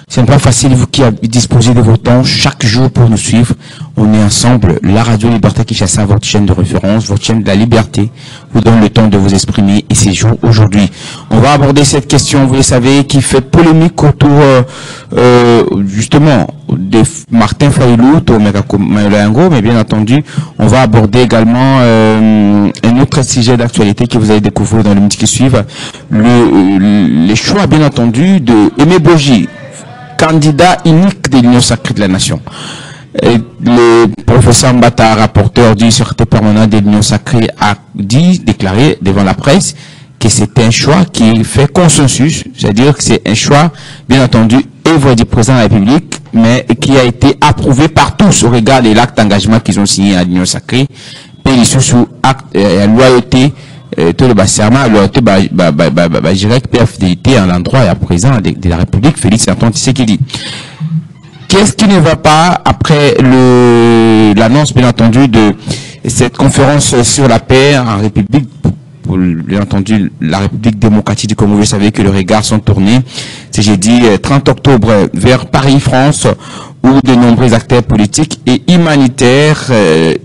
C'est pas facile, vous qui disposez de vos temps chaque jour pour nous suivre. On est ensemble, la Radio Liberté Kinshasa, votre chaîne de référence, votre chaîne de la liberté, vous donne le temps de vous exprimer et c'est jour aujourd'hui. On va aborder cette question, vous le savez, qui fait polémique autour justement de Martin Fayulu, mais bien entendu, on va aborder également un autre sujet d'actualité que vous allez découvrir dans le minutes qui suivent, les choix bien entendu de Aimé Boji, candidat unique de l'Union sacrée de la nation. Et le professeur Mbata, rapporteur du secrétaire permanent de l'Union sacrée, a déclaré devant la presse que c'est un choix qui fait consensus, c'est-à-dire que c'est un choix, bien entendu, œuvre du président de la République, mais qui a été approuvé par tous au regard de l'acte d'engagement qu'ils ont signé à l'Union sacrée, et sous acte loyauté, tout le serment, loyauté, fidélité à l'endroit et à présent de la République, Félix Antoine Tshisekedi. Qu'est-ce qui ne va pas après l'annonce, bien entendu, de cette conférence sur la paix en République, pour, bien entendu, la République démocratique du Congo? Vous savez que les regards sont tournés, c'est jeudi 30 octobre, vers Paris, France, où de nombreux acteurs politiques et humanitaires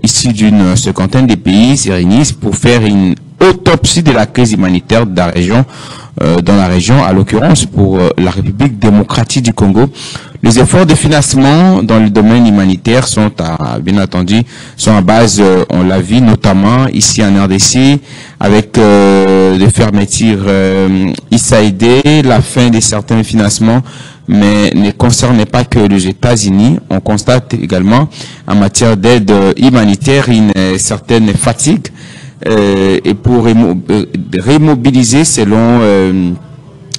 issus d'une cinquantaine de pays se réunissent pour faire une autopsie de la crise humanitaire de la région, dans la région, à l'occurrence pour la République démocratique du Congo. Les efforts de financement dans le domaine humanitaire sont bien entendu, sont à base, on l'a vu notamment ici en RDC, avec des fermetures ISAID, la fin de certains financements, mais ne concerne pas que les États-Unis. On constate également en matière d'aide humanitaire une certaine fatigue. Et pour remobiliser, selon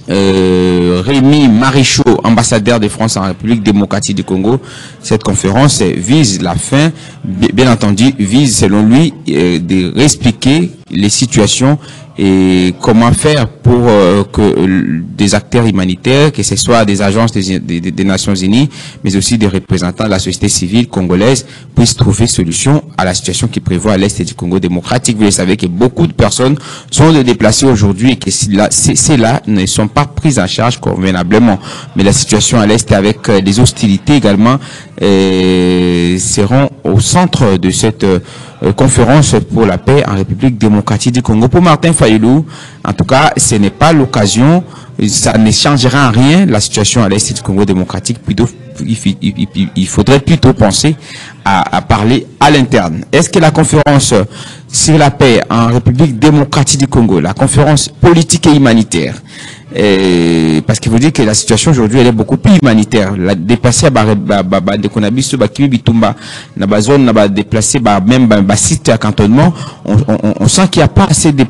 Rémi Marichaud, ambassadeur de France en République démocratique du Congo, cette conférence vise la fin, bien entendu, vise selon lui de réexpliquer les situations et comment faire pour que des acteurs humanitaires, que ce soit des agences des Nations Unies, mais aussi des représentants de la société civile congolaise, puissent trouver solution à la situation qui prévoit à l'est du Congo démocratique. Vous le savez que beaucoup de personnes sont déplacées aujourd'hui et que ces-là ne sont pas prises en charge convenablement. Mais la situation à l'est avec des hostilités également seront au centre de cette conférence pour la paix en République démocratique du Congo. Pour Martin Fayulu, en tout cas, ce n'est pas l'occasion, ça ne changera en rien la situation à l'est du Congo démocratique. Plutôt, il faudrait plutôt penser à parler à l'interne. Est-ce que la conférence sur la paix en République démocratique du Congo, la conférence politique et humanitaire, parce qu'il faut dire que la situation aujourd'hui elle est beaucoup plus humanitaire. La déplacé de Konabiso, Kimi Bitumba, na zone na déplacé même site à cantonnement, on sent qu'il n'y a pas assez de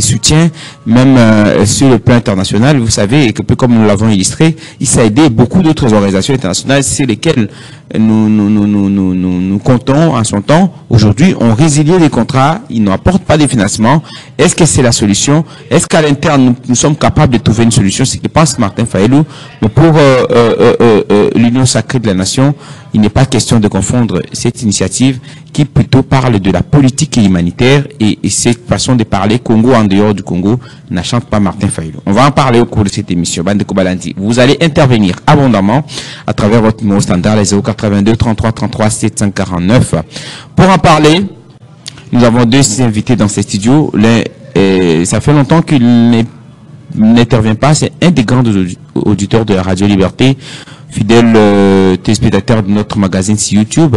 soutien même sur le plan international. Vous savez que comme nous l'avons illustré, il s'est aidé beaucoup d'autres organisations internationales sur lesquelles nous comptons en son temps. Aujourd'hui, on résilié les contrats, ils n'apportent pas de financement. Est-ce que c'est la solution? Est-ce qu'à l'interne, nous sommes capables de trouver une solution? C'est ce que pense Martin Fayulu. Mais pour l'Union sacrée de la nation, il n'est pas question de confondre cette initiative qui plutôt parle de la politique et humanitaire et cette façon de parler Congo en dehors du Congo n'achante pas Martin Fayulu. On va en parler au cours de cette émission. Bande Kobalandi, vous allez intervenir abondamment à travers votre numéro standard, les 082 33 33 749. Pour en parler, nous avons deux invités dans ces studios. Ça fait longtemps qu'il n'intervient pas. C'est un des grands auditeurs de la Radio Liberté, fidèle téléspectateur de notre magazine sur YouTube,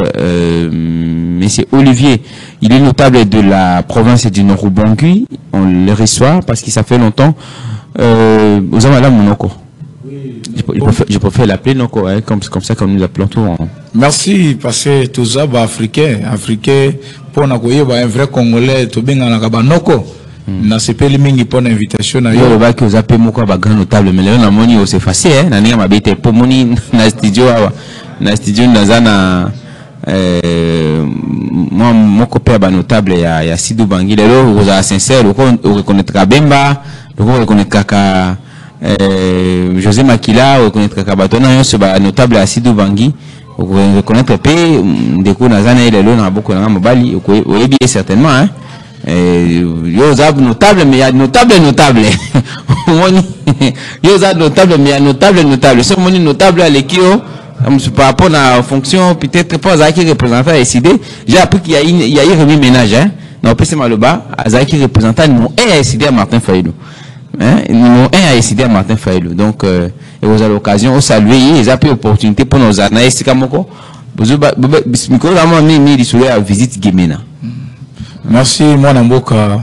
mais c'est Olivier. Il est notable de la province du Nord-Ubangi. On le reçoit parce que ça fait longtemps. Aux Madame Monoko. Je préfère l'appeler Noko, hein, comme ça comme nous appelons tout. Merci, parce que tout ça, africain, pour nous un vrai Congolais, tout bien en Noko. Na sepeli mingi pour l'invitation na yo ba que vous appelez moko ba grand notable mais là na moni c'est facile hein na ninga mabete pour moni na studio na zana moi moko pe ba notable ya Sidou Bangi lelo vous êtes sincère vous reconnaître Bemba vous reconnaître ka José Makila vous reconnaître ka batona yo c'est ba notable ya Sidou Bangi vous reconnaître pe ndeko na zana lelo na boko na mobali vous bien certainement hein. Yoza notable, mais il y a notable. Yoza notable, mais il y a notable. Ce moni notable à l'équio, par rapport à la fonction, peut-être pas à qui représentant à SID. J'ai appris qu'il y a eu remis ménage, hein. Non, PC Maloba, à qui représentant numéro 1 à SID à Martin Faïlou. Numéro 1 à SID à Martin Faïlou. Donc, vous avez l'occasion de saluer, ils ont pris l'opportunité pour nos analystes Kamoko. Visite Gemena. Merci, moi, Namboka,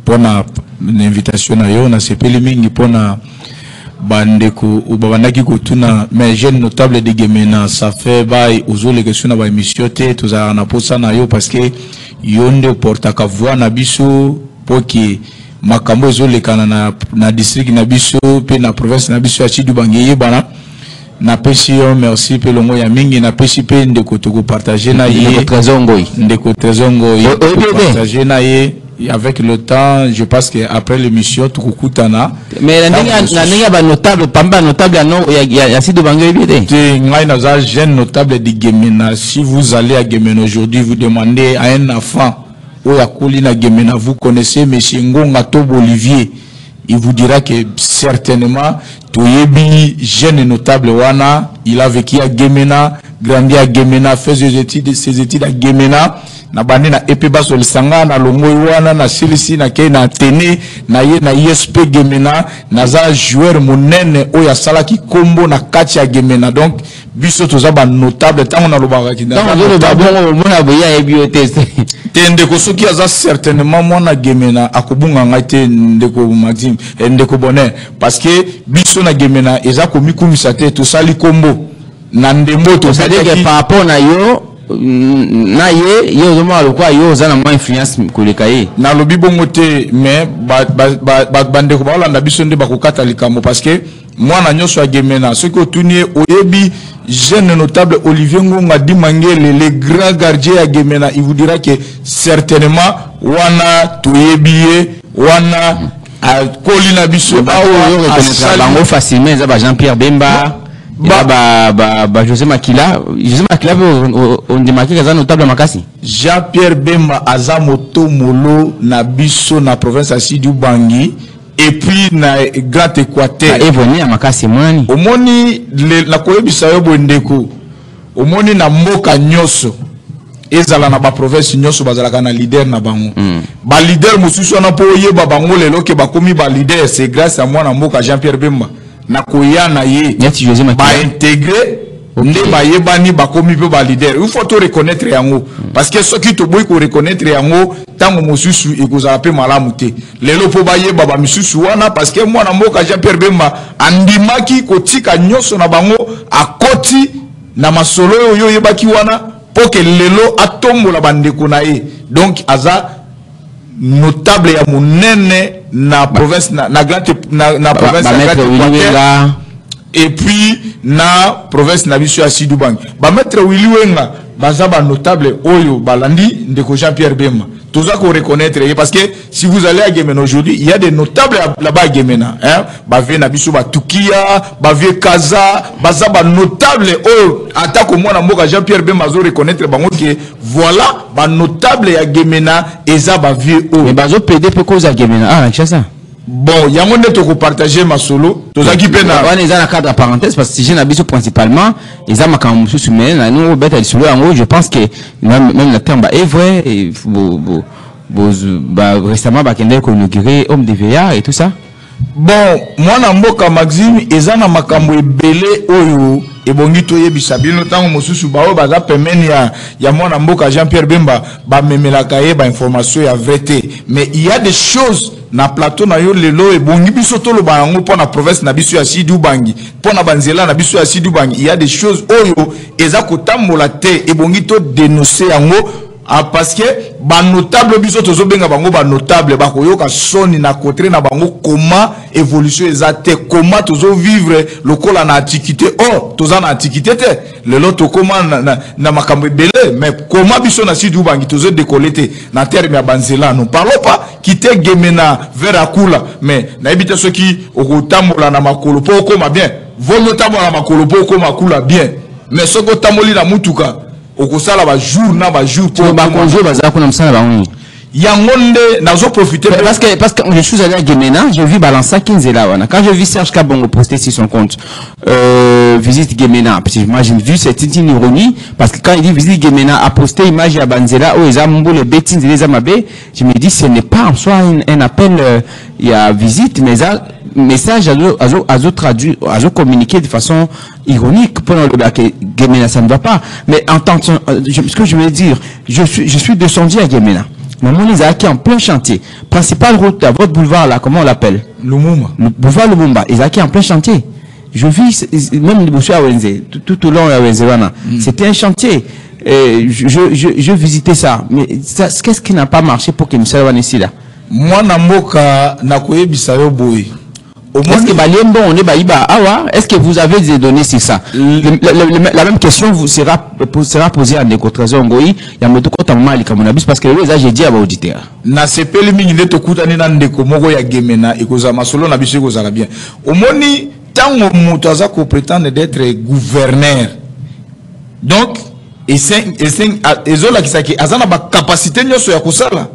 pour l'invitation. On a sepelé mingi pour na bandeko ou babandaki kotuna mais jeune notable de Gemena. Ça fait bail aux autres questions na ba émission te tous a na posa na yo parce que yonde porta ka voix na biso pour que makambo ezole kana na district na biso pe na province na biso ya Chidu Bangeye bana. Na pesi yo merci pe longo ya mingi na pesi pe ndeko toko partager na ye ndeko trezongo ye partager na ye avec le temps je pense que après l'émission tukukutana mais la ninga ba notable pamba notable ya Chidu Bangeye te ngai na za jeune notable de Gemena. Si vous allez à Gemena aujourd'hui vous demandez à un enfant ou ya Kolina Gemena, vous connaissez monsieur Ngonga Tobo Olivier, il vous dira que certainement Toyebi, jeune notable wana, il a vécu à Gemena, grandi à Gemena, fait ses études à Gemena, na bande na Epeba sur le Sanga, na Longo wana, na Silisi, na Kei, na Tene, na ISP Gemena, na za joueur monene, oya salaki kombo na kati ya Gemena. Donc, biso toza ba notable, tant on a le baraki. Tant on a le babon, on a boya et biotest. Ndeko soki aza certainement mwana Gemena akobunga ngaite ndeko Maxime ndeko Bonheur parce que biso na Gemena eza komi kumisa te to sali kombo na ndembo to sali que par rapport na yo na ye yo zoma lokwa yo za na moins influence koleka ye na lobi bongo te mais bandeko ba olanda biso nde bakokata likambo parce que mwana nyonso ya Gemena soki otunie oyebi jeune notable Olivier Ngonga Dimangele, le grand gardien à Gemena, il vous dira que certainement wana toyebiye wana a Kolina biso bango facilement za ba Jean-Pierre Bemba ba José Makila on démarque kaza notable makasi Jean-Pierre Bemba aza moto molo na biso na province Chidu Bangui. Et puis na Grand Équateur evoni ya makasi mwani omoni la koyebisa yo bondeko omoni na mboka nyoso ezala na ba province nyoso bazalaka na leader na bango ba leader mususu na po yeba bango lelo ke bakomi ba leader c'est grâce à moi na mboka Jean-Pierre Bemba na koya na ye Nyati José Makila ba intégrer nde ba yebani bakomi pe ba leader il faut to reconnaître yango parce que ceux qui to boy ko reconnaître yango tango mosusu ekozala pe malamu te lelo po ba yeba ba misusu wana parce que moi na mboka Jean-Pierre Bemba andimaki kotika nyoso na bango akoti na masolo yo yebaki wana po ke lelo atombola bandeko na ye donc aza notable ya monene na province na province ya et puis na province na biso ya Chidu Bangui ba maître Willy Wenga baza ba notable oyo balandi ndeko Jean-Pierre Bemba toza ko reconnaître parce que si vous allez à Gemena aujourd'hui il y a des notables là-bas à Gemena hein ba vie na biso ba Tukia ba vie Kaza baza ba notable oyo atako mwana mboka Jean-Pierre Bemba zo reconnaître bango que voilà ba notable ya Gemena eza ba vie oyo mais bazo PDP cause à Gemena ah c'est ça. Bon, il y a un monde qui partager ma solo. Tous ceux qui peuvent. On est dans la cadre parenthèse parce que si j'ai n'habite principalement, ils ont ma campagne sous mais nous bête sur en haut. Je pense que même le terme est vrai et récemment Bakende qu'on inauguré homme de VA et tout ça. Bon, moi na mboka Maxime, ils ont ma campagne belé oyo. Et bon, tu es bisabino tant mosusu bao baza pemeni ya mwana mboka Jean-Pierre Bemba ba memela kaye ba information ya vérité mais il y a des choses na plateau na yo lelo et bongi biso to lo bango pour na province na biso ya Chidu Bangui pour na banzela na biso ya Chidu Bangui il y a des choses oyo eza kotambola te et bongi to dénoncer yango ah, parce que ba notable biso tozo benga bango ba notable ba koyoka soni na kotre na bango comment évolution ezate comment tozo vivre lokola na antiquité oh toza na antiquité te le loto comment na makambo belé mais comment biso na Chidu Bangui tozo décoller na terme ya banzela non parlons pas quitter Gemena vers Akula mais na ebita ceux qui okotambola na makolo po koma bien volo tambola na makolo po koma kula bien mais ceux ko tamoli na mutuka okosala ba jour na ba jour pour ba congé bazala kuna msala ba oni Yangonde nazo profiter parce que je suis allé à Gemena, j'ai vu Balança 15 là. Quand j'ai vu Serge Kabongo poster sur son compte visite Gemena, parce que moi j'ai vu cette une ironie parce que quand il dit visite Gemena a posté image à Banzela où ils ont les bêtises les amabé, je me dis ce n'est pas en soi un appel il y a visite mais ça message à traduire à communiquer de façon ironique pendant le bac Gemena ça ne va pas, mais en tant que ce que je veux dire, je suis descendu à Gemena. Maman les a qui en plein chantier. Principale route à votre boulevard là, comment on l'appelle? Lumumba. Le boulevard Lumumba. Ils a qui en plein chantier. Je vis même le à Wenze, tout au long à Wenze. C'était un chantier. Je visitais ça. Mais qu'est-ce qui n'a pas marché pour que nous soyons ici là? Moi namoka nakoye bisayo boy. Est-ce que Baliembo on est baïba awa? Est-ce que vous avez des données sur ça? La même question vous sera posée à Ndeko Trésor Ngoyi. Il y a me tout côté mal comme on parce que les j'ai dit à l'auditeur. Na sepeli mingi ndeto kutani na Ndeko moko ya Gemena ekoza masolo na biso ekozala bien. Omoni tango muto aza ko prétendre d'être gouverneur. Donc ezola kisaki azana ba capacité nyoso ya kosala.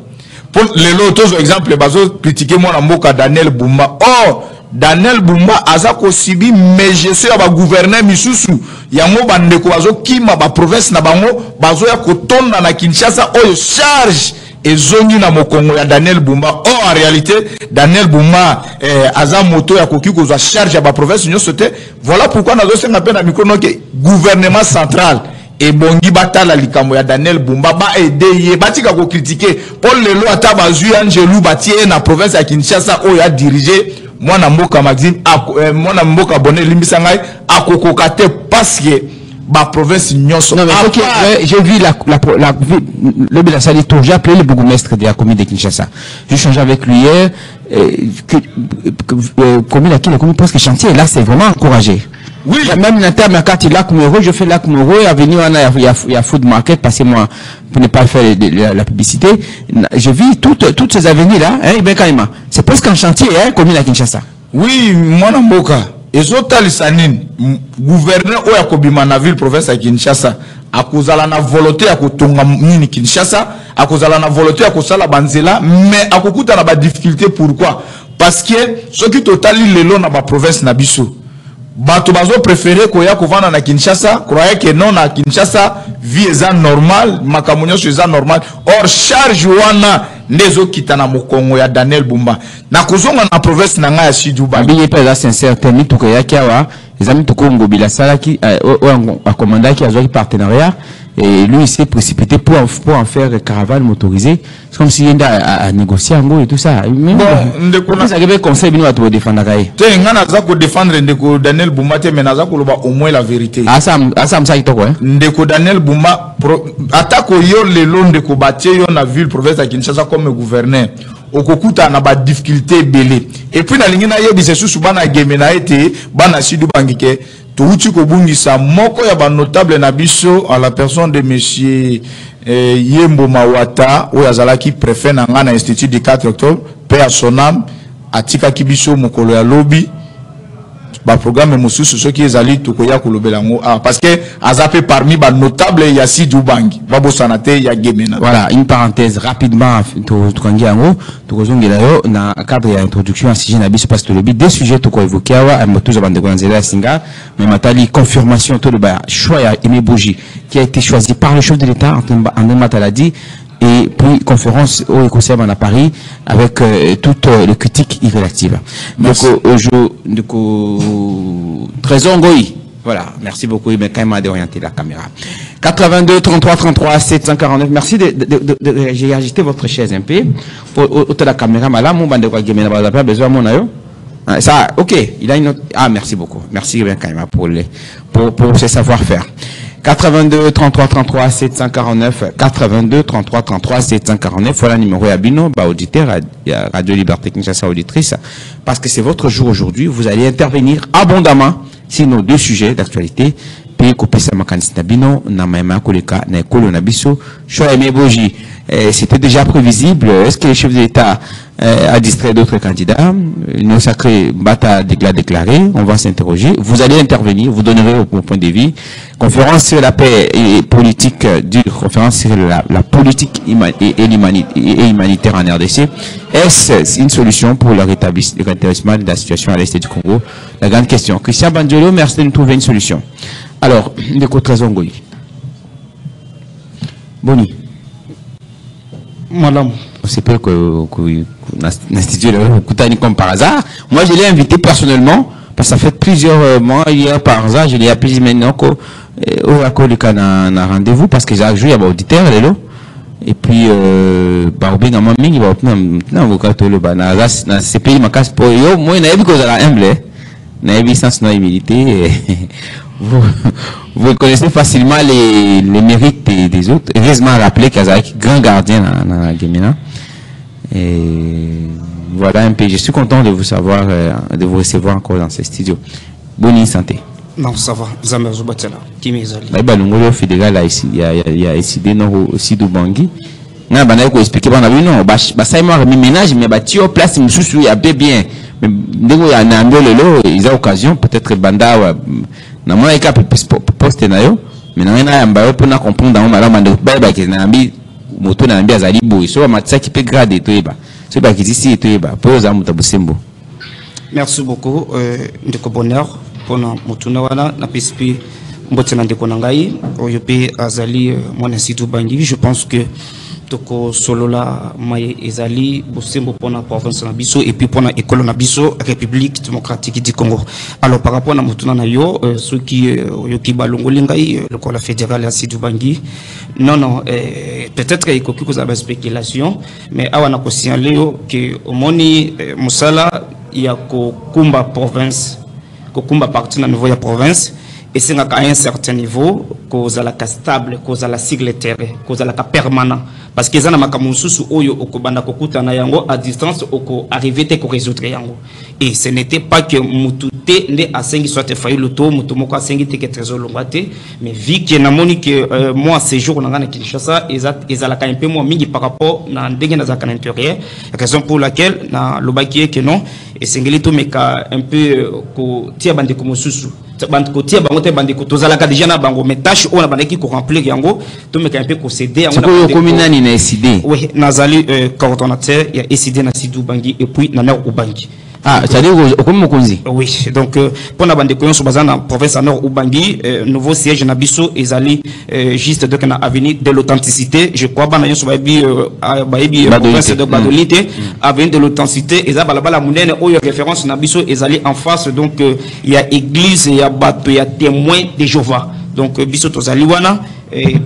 Pour les autres exemple bazo critiquer moi na mboka Daniel Bumba. Oh Daniel Bumba aza ko sibi mejeso ya ba gouverneur misusu yango bandeko bazo kima ba province na bango bazo ya kotonda na Kinshasa oyo charge ezongi na mokongo ya Daniel Bumba. Oh en réalité Daniel Bumba aza moto ya koki kozwa charge ya ba province nyoso te. Voilà pourquoi nazo senga pe na mikono ke gouvernement central et bongi batala likambo ya Daniel Bumba ba aider batika ko critiquer Paul Lelo ata bazui Angelou batie na province ya Kinshasa oyo a diriger moi na mboka Maxime moi na mboka bonne limbisa ngai akokoka te parce que ba province nyonso. Non mais OK, j'ai vu le Bilasali tour, j'ai appelé le bourgmestre de la commune de Kinshasa. J'ai changé avec lui hier commune la commune presque chantier là c'est vraiment encouragé. Oui, même dans terme quartier Lac Moro, je fais Lac Moro et avenue il y a food market parce que moi pour ne pas faire la publicité, je vis toutes ces avenues là hein ben carrément. C'est presque un chantier hein commune à Kinshasa. Oui, moi na mboka ezotalisanine gouverneur oya kobima na ville province ya Kinshasa akozala na volonté ya kotonga nini Kinshasa akozala na volonté ya kosala banzela mais akokuta na ba difficulté pourquoi parce que ceux qui totali lelo na ba province na biso bato bazo préféré koya kovanda na Kinshasa croyait que non na Kinshasa vie eza normal makamunyo eza normal or charge wana nezo kitana mokongo ya Daniel Bumba na kozonga na province na nga ya Siduba biye pas sincère tellement tout que yakiawa les amis toko ngobila salaki a commandé qui a joué partenariat et lui il s'est précipité pour en faire caravane motorisée. C'est comme s'il y a négocier en gros et tout ça. Bon, ça avait conseil bino à te défendre gaé. Tu es ngana za ko défendre Ndeko Daniel Bumba te menaza ko loba au moins la vérité. Asam ça kitoko hein. Ndeko Daniel Bumba attaque yo lelo Ndeko batie yo na ville province ya Kinshasa comme gouverneur. Okokuta na ba difficulté belé. Et puis na lingina yebise susu bana Gemena ete bana Sidu bangike touti ko bungisa moko ya ba notable na biso à la personne de monsieur Yembo Mawata oyo azalaki préfet na nga na institut du 4 octobre paix à son âme atika kibiso mokolo ya lobi ba programme mosusu soki ezali tokoya kolobela ngo parce que azape parmi ba notable ya Sidu Bangi babo sanate ya Gemena. Voilà une parenthèse rapidement to kangi yango tokozongela yo na cadre ya introduction à sujet na biso parce que le but des sujets to ko évoquer wa motuza bande ko nzela singa mais matali confirmation to le ba choix ya Aimé Boji qui a été choisi par le chef de l'État en Mataladi et puis conférence au Écossais à Paris avec toutes les critiques irréactives. Donc Trésor Ngoyi. Voilà, merci beaucoup. Il m'a quand même d'orienter la caméra. 82 33 33 749. Merci j'ai agité votre chaise un peu. Au la caméra, madame, mon bande quoi game n'a pas besoin mon ayo. Ça, ok. Il a une autre. Ah, merci beaucoup. Merci bien quand même pour ce savoir-faire. 82 33 33 749 82 33 33 749 voilà le numéro à Bino auditeur Radio Liberté Kinshasa auditrice parce que c'est votre jour aujourd'hui vous allez intervenir abondamment sur nos deux sujets d'actualité puis couper ça makanisi Bino na maima koleka na ekolo na biso choix Aimé Boji c'était déjà prévisible est-ce que le chef de l'État à distraire d'autres candidats. Nos sacrés Bata déclaré, on va s'interroger. Vous allez intervenir, vous donnerez vos points de vue. Conférence sur la paix et politique conférence sur la politique et humanitaire en RDC. Est-ce une solution pour le rétablissement de la situation à l'est du Congo? La grande question. Christian Bandiolo, merci de nous trouver une solution. Alors, Ndeko Trezongoyi. Boni. Madame. C'est peu que l'institut comme par hasard. Moi, je l'ai invité personnellement, parce que ça fait plusieurs mois, hier par hasard, je l'ai appelé maintenant un rendez-vous, parce que j'ai joué à l'auditeur, et puis, Barbi, dans ma main, il va obtenir un avocat, c'est pays, ma casse pour yo, moi, il n'a pas que la humble, n'a pas sens de humilité, vous connaissez facilement les mérites des autres. Heureusement, rappeler qu'il y a un grand gardien dans la Guémina. Et voilà un peu. Je suis content de vous savoir, de vous recevoir encore dans ce studio. Bonne santé. Non, ça va. Zamer Zubatela. Qui m'est allé? Bah, l'ongolo fédéral là ici, il y a décidé non aussi du Bangui. Non, bah, on a expliqué, bah, non, bah, ça, il m'a remis ménage, mais bah, tu as place, il y a bien. Mais, dès qu'il y a un peu ils ont occasion, peut-être, banda, na moi, il y a poste nayo, mais non, il y a un peu pour comprendre dans ma langue, bah, qui est un peu, moto na mbia zali boy so matsa qui peut grader toyeba so ba kizisi toyeba po za mutabusembo. Merci beaucoup ndeko bonheur pona mutuna wana na PSP mbotena ndeko nangai oyope azali mon institut Bangi. Je pense que toko solola maye ezali bosembo pona province na biso et puis pona école na biso République démocratique du Congo. Alors par rapport à mutuna na yo ceux qui yoki balongoli ngai le corps fédéral ya Sidou Bangi non peut-être qu'il y a des spéculations mais awana ko signaler que au moni musala ya ko kumba province ko kumba partie na niveau ya province et c'est à un certain niveau cause à la stable cause à la sigle terre cause à la permanent parce que zana makamususu oyo okobanda kokuta na yango à distance oko arriver te ko résoudre yango et ce n'était pas que mutute nde asengi soit failli le taux mutomoko asengi te que trésor longate mais vu que na moni que moi ces jours na ngana Kinshasa ezala un peu moins mingi par rapport na ndenge na zakana intérieur raison pour laquelle na lobaki que non et sengeli to meka un peu ko tia bande ko mususu bande ko tia bango te bande ko tozala ka déjà na bango mais tâche on a bande ki ko remplir yango to meka un peu ko céder yango na communani na SID. Oui, nazali coordonnateur il y a SID na Sidou Bangi et puis na Nord Ubangi. Ah, c'est-à-dire comme Mokonzi. Oui, donc pour la bande de Koyon sur bazana province Nord Ubangi, nouveau siège na biso ezali juste donc na avenue de l'authenticité, je crois ba na yo so babi province de Badolité, avenue de l'authenticité eza balabala munene oyo référence na biso ezali en face donc il y a église, il y a bateau, il y a témoin de Jéhovah. Donc biso tozali wana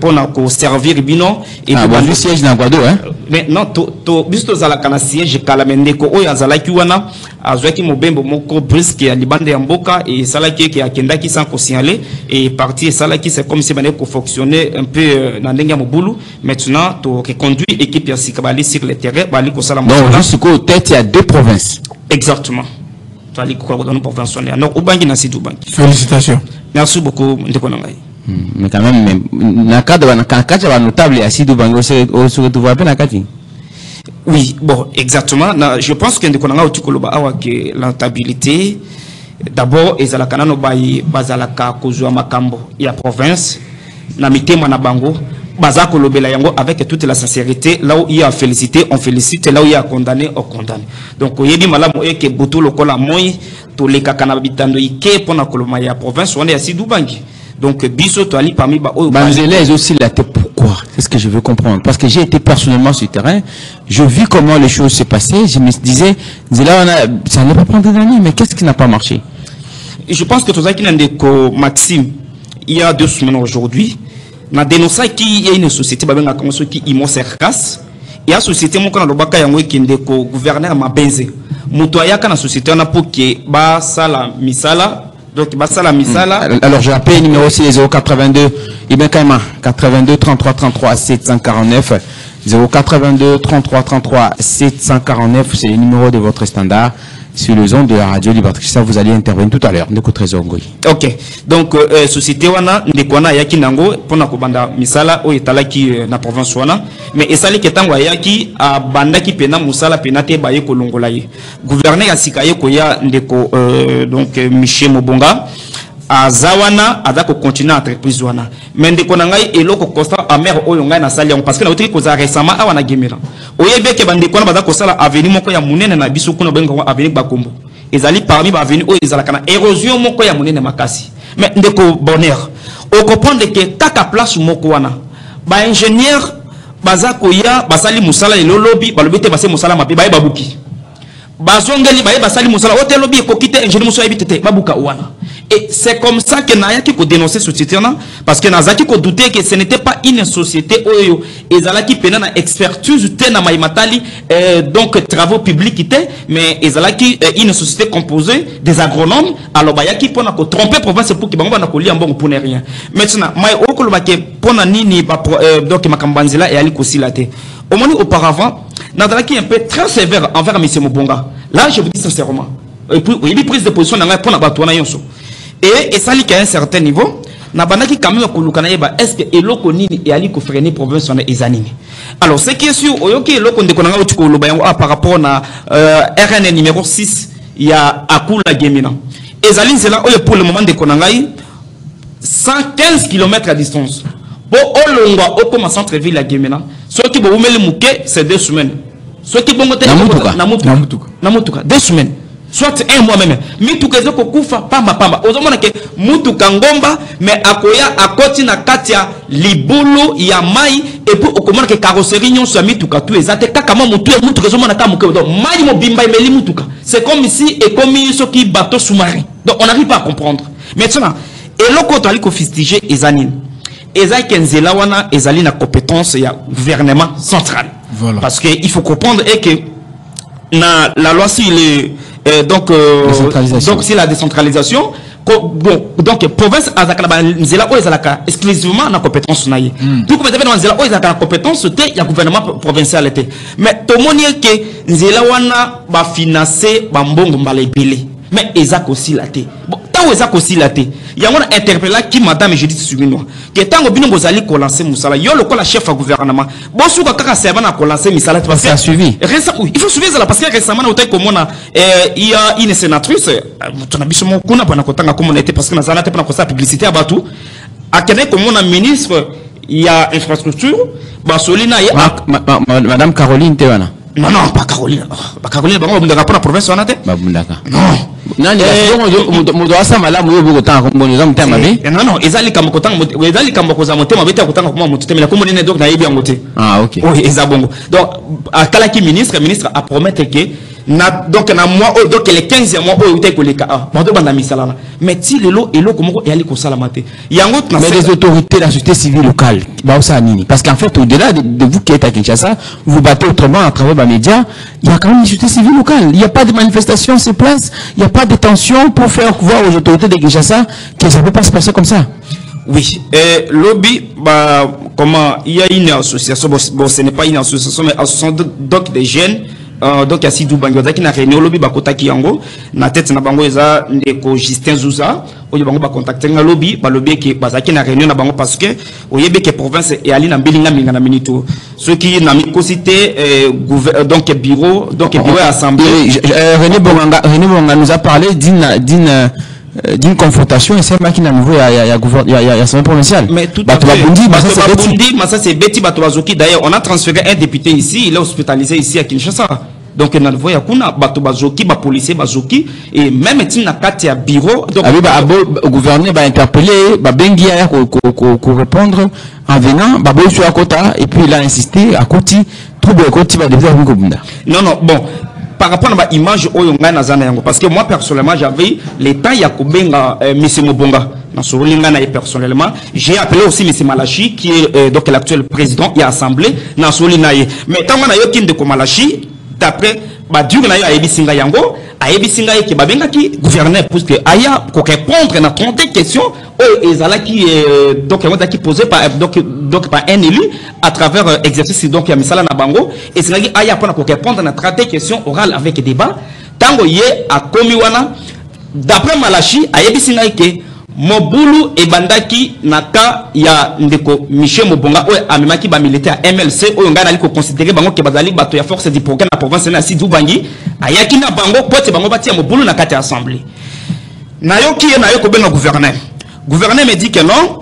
pour nous servir bino et puis bon siège na Guado hein mais non to biso tozala kana siège kala mendeko oyo azala ki wana azwaki mobembo moko brisque ya libande ya mboka et salaki ki akendaki sans ko signaler et parti salaki c'est comme si bané ko fonctionner un peu na ndenge mobulu maintenant to reconduit équipe ya sikabali sur le terrain bali ko sala donc juste ko tête il y a deux provinces exactement tali ko ko dans province ya Nord Ubangi na Sidou Bangi. Félicitations. Merci beaucoup ndeko nangai. Mais quand même, na cadre na notable à Sidou Bangi au tu vois pas na kati. Oui, bon, exactement. Je pense que ndeko nanga utukoloba awa que la notabilité d'abord ezala kana no bayi bazala ka kozwa makambo ya province na mitema na bango baza kolobela yango avec toute la sincérité. Là où il y a félicité on félicite, là où il y a condamné on condamne. Donc yebi malamu eke boto lokola moyi to le kakana bitando ike pona koloma ya province on est à Sidou Bangi. Donc biso to ali parmi ba oyo Banzélé aussi la tête pourquoi c'est ce que je veux comprendre parce que j'ai été personnellement sur le terrain, je vis comment les choses se passaient, je me disais là ça ne va pas prendre d'année mais qu'est-ce qui n'a pas marché? Et je pense que tout ça qui n'a que Maxime il y a 2 semaines aujourd'hui na dénonça qu'il y a une société babenga comme ceux qui immo serkas et la société mon kana lobaka yango ekinde ko gouverneur Mabenze muto ayaka na société na pour que ba sala misala donc ba sala misala. Alors je rappelle numéro c'est 082 Ibn Kaima 82 33 33 749 082 33 33 749 c'est le numéro de votre standard sur le zone de la radio Liberté. Ça, vous allez intervenir tout à l'heure. Ndeko Trésor Ngoyi. Ok. Donc, société wana, ndekwana yaki nango, pona kubanda misala, o etalaki na province wana. Mais esali ketango yaki, a bandaki pena musala penate baye kolongolaye. Gouverneur asikaye koya ndeko, donc, Michel Mobonga. Azawana adako continuer entreprise wana mais ndeko na ngai eloko constant amer oyo ngai na sali parce que na otiki koza récemment awana gemela oyebe ke bandeko na badako sala avenir moko ya munene na biso kuna benga avenir bakombo ezali parmi ba avenir oyo ezalaka na érosion moko ya munene makasi mais ndeko bonheur o comprendre que kaka place moko wana ba ingénieur bazako ya basali musala le lobby balobete basé musala mabe baye babuki bazongeli baye basali musala hôtel lobby ekokite ingénieur musala bitete babuka wana. Et c'est comme ça que Nayaki a dénoncé ce société parce que Nazaki a douté que ce n'était pas une société où Ezalaki pena na expertise na maimatali donc travaux publics mais Ezalaki une société composée des agronomes alors bayaki pona ko tromper province pour que bango na ko li ambongo pour ne rien maintenant mai okolo bake pona nini ba donc makambanzila et ali ko silate au moins auparavant Nazaki un peu très sévère envers M. Mobonga là je vous dis sincèrement et puis il y a prise de position dans pour na batona yonso. Et ça lit qu'à un certain niveau, Nabanaki quand même est-ce que eloko nini et ali ko freiner province on ezanini. Alors ce qui est sûr, oyoki eloko ndekonanga utuko lobayango par rapport na RN numéro 6, il y a Akula Gemina. Ezali zela oyo pour le moment ndekonangai 115 km à distance. Bo olongwa okoma centre ville à Gemina. Ceux qui bo umeli muke c'est 2 semaines. Ceux qui bongote na mutuka 2 semaines. Soit un mois même. Mituka zoko kufa pamba pamba. Ozomona ke mutuka ngomba mais akoya akoti na katia libulu ya mai et puis okomona ke carrosserie nyonso ya mituka tu ezate kaka mo mutu mutuka zomona ka muke donc mai mo bimba imeli mutuka. C'est comme ici et comme ici qui bateau sous-marin. Donc on n'arrive pas à comprendre. Maintenant, et loko to ali ko fistiger ezanine. Ezai kenzela wana ezali na compétence ya gouvernement central. Voilà. Parce que il faut comprendre et que na la loi si les donc c'est la décentralisation bon donc province azakala nzela o ezalaka exclusivement na compétence naie tout comme devait dans nzela o ezalaka compétence te ya gouvernement provincial était mais to moni que nzela wana ba financer ba mbongo mbala ebele mais ezako aussi la té bon tant ezako aussi la té ya ngona interpeller qui madame Judith Sumino que tango bino bozali ko lancer musala yo le la chef à gouvernement bon souka kaka serva na ko lancer musala parce que ça suivi il faut suivre ça parce que récemment au comme on a il y a une sénatrice ton abiso mo kuna bana kotanga comme on était parce que na zana te pour ça publicité à batu a kene comme on a ministre il y a infrastructure ba solina madame Caroline Tewana. Non, non, pas Caroline. Pas Caroline, on va pour la province, on a été. Non. Non, non, ezali comme kotan, ezali comme koza moté, ma bête kotan comme moté, mais la commune donc na yebi moté. Ah, ok. Oui, ezabongo. Donc, à Kalaki ministre a promettre que donc na mois donc les 15e mois où était collé ka bando banda misala mais ti lelo elo komoko yali ko salamate yango mais les autorités de la société civile locale ba ça nini parce qu'en fait au-delà de vous qui êtes à Kinshasa vous battez autrement à travers les médias il y a quand même une société civile locale il n'y a pas de manifestation sur place il n'y a pas de tension pour faire voir aux autorités de Kinshasa que ça peut pas se passer comme ça. Oui, lobby, bah, comment il y a une association, bon, ce n'est pas une association, mais association donc des jeunes. Donc, il y a Sidou Bango, qui n'a réuni au lobby, Bakota Kiyango, na tête na bango, eza, ndeko Justin Zouza, oyo bango, contacter un lobby, lobby qui, qui n'a réuni na bango parce que, oyebe que province et ali na bilinga minga na minito. Ceux qui n'a mis cité, donc, bureau assemblée. René Bonga nous a parlé d'une confrontation et c'est moi qui n'a nouveau il y a son provincial. Mais tout à fait. Ça c'est Betty Batobazoki. D'ailleurs, on a transféré un député ici, il est hospitalisé ici à Kinshasa. Donc on a vu Yakuna Batobazoki, ba policier Bazoki et même si na carte ya bureau donc le gouverneur va interpeller ba bengi ya ko répondre en venant ba boy sur à côté et puis il a insisté à côté trouble côté va devoir non non bon par rapport à l'image parce que moi personnellement j'avais l'état Yakubenga M. Mobonga personnellement j'ai appelé aussi M. Malachi qui est donc l'actuel président et assemblée mais tant que je de Malachi d'après dur na yo ayebisinga yango ayebisinga ki babenga ki gouverneur pour que aya ko répondre na 30 questions ezala qui donc on a qui posé par donc par un élu à travers exercice donc ya misala na bango et c'est aya pour ko répondre na 30 questions orales avec débat tant tango ye a komi wana d'après Malachi a yebisi ngai ke mobulu ebandaki naka ya ndeko Michel Mobonga oyo amemaki ba militaire MLC oyo ngana liko considérer bango ke bazali bato ya force du progrès na province na Sud Ubangi ayaki na bango pote bango batia mobulu na kati ya assemblée nayoki ye nayo ko benga gouverneur me dit que non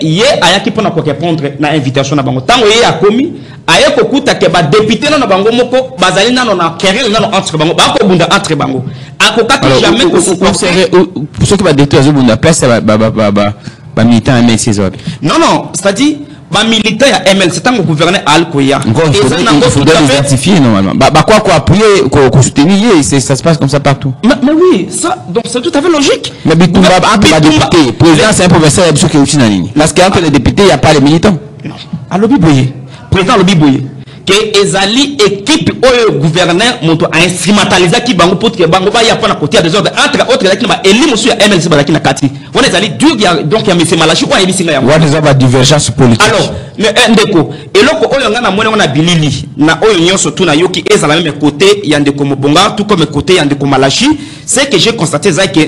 ye ayaki pona ko répondre na invitation na bango tango ye akomi aye ko kuta ke ba député na bango moko bazali nano na querelle nano entre bango ba ko bunda entre bango akokaki jamais ko supporter pour ceux qui va détruire la place ba militant MLC non c'est-à-dire ba militant ya MLC tango gouverneur Alkoya il faut identifier normalement quoi appuyer quoi soutenir ça se passe comme ça partout mais oui ça donc c'est tout à fait logique mais Bitumba entre député président c'est un professeur absolu qui est aussi dans la ligne parce qu'entre les députés il n'y a pas les militants non à Lobi Boye président Lobi Boye que ezali équipe oyo gouverneur moto a instrumentalisé ki bango pour que bango ba ya pas na côté des ordres entre autres là qui na eli monsieur ya MLC ba na kati on ezali dur donc ya monsieur Malachi ou yebisinga ya what is about divergence politique alors mais ndeko eloko oyo ngana mwana wana bilili na oyo nyonso tout na yoki ezala même côté ya ndeko Mobonga tout comme côté ya ndeko Malachi c'est que j'ai constaté ça que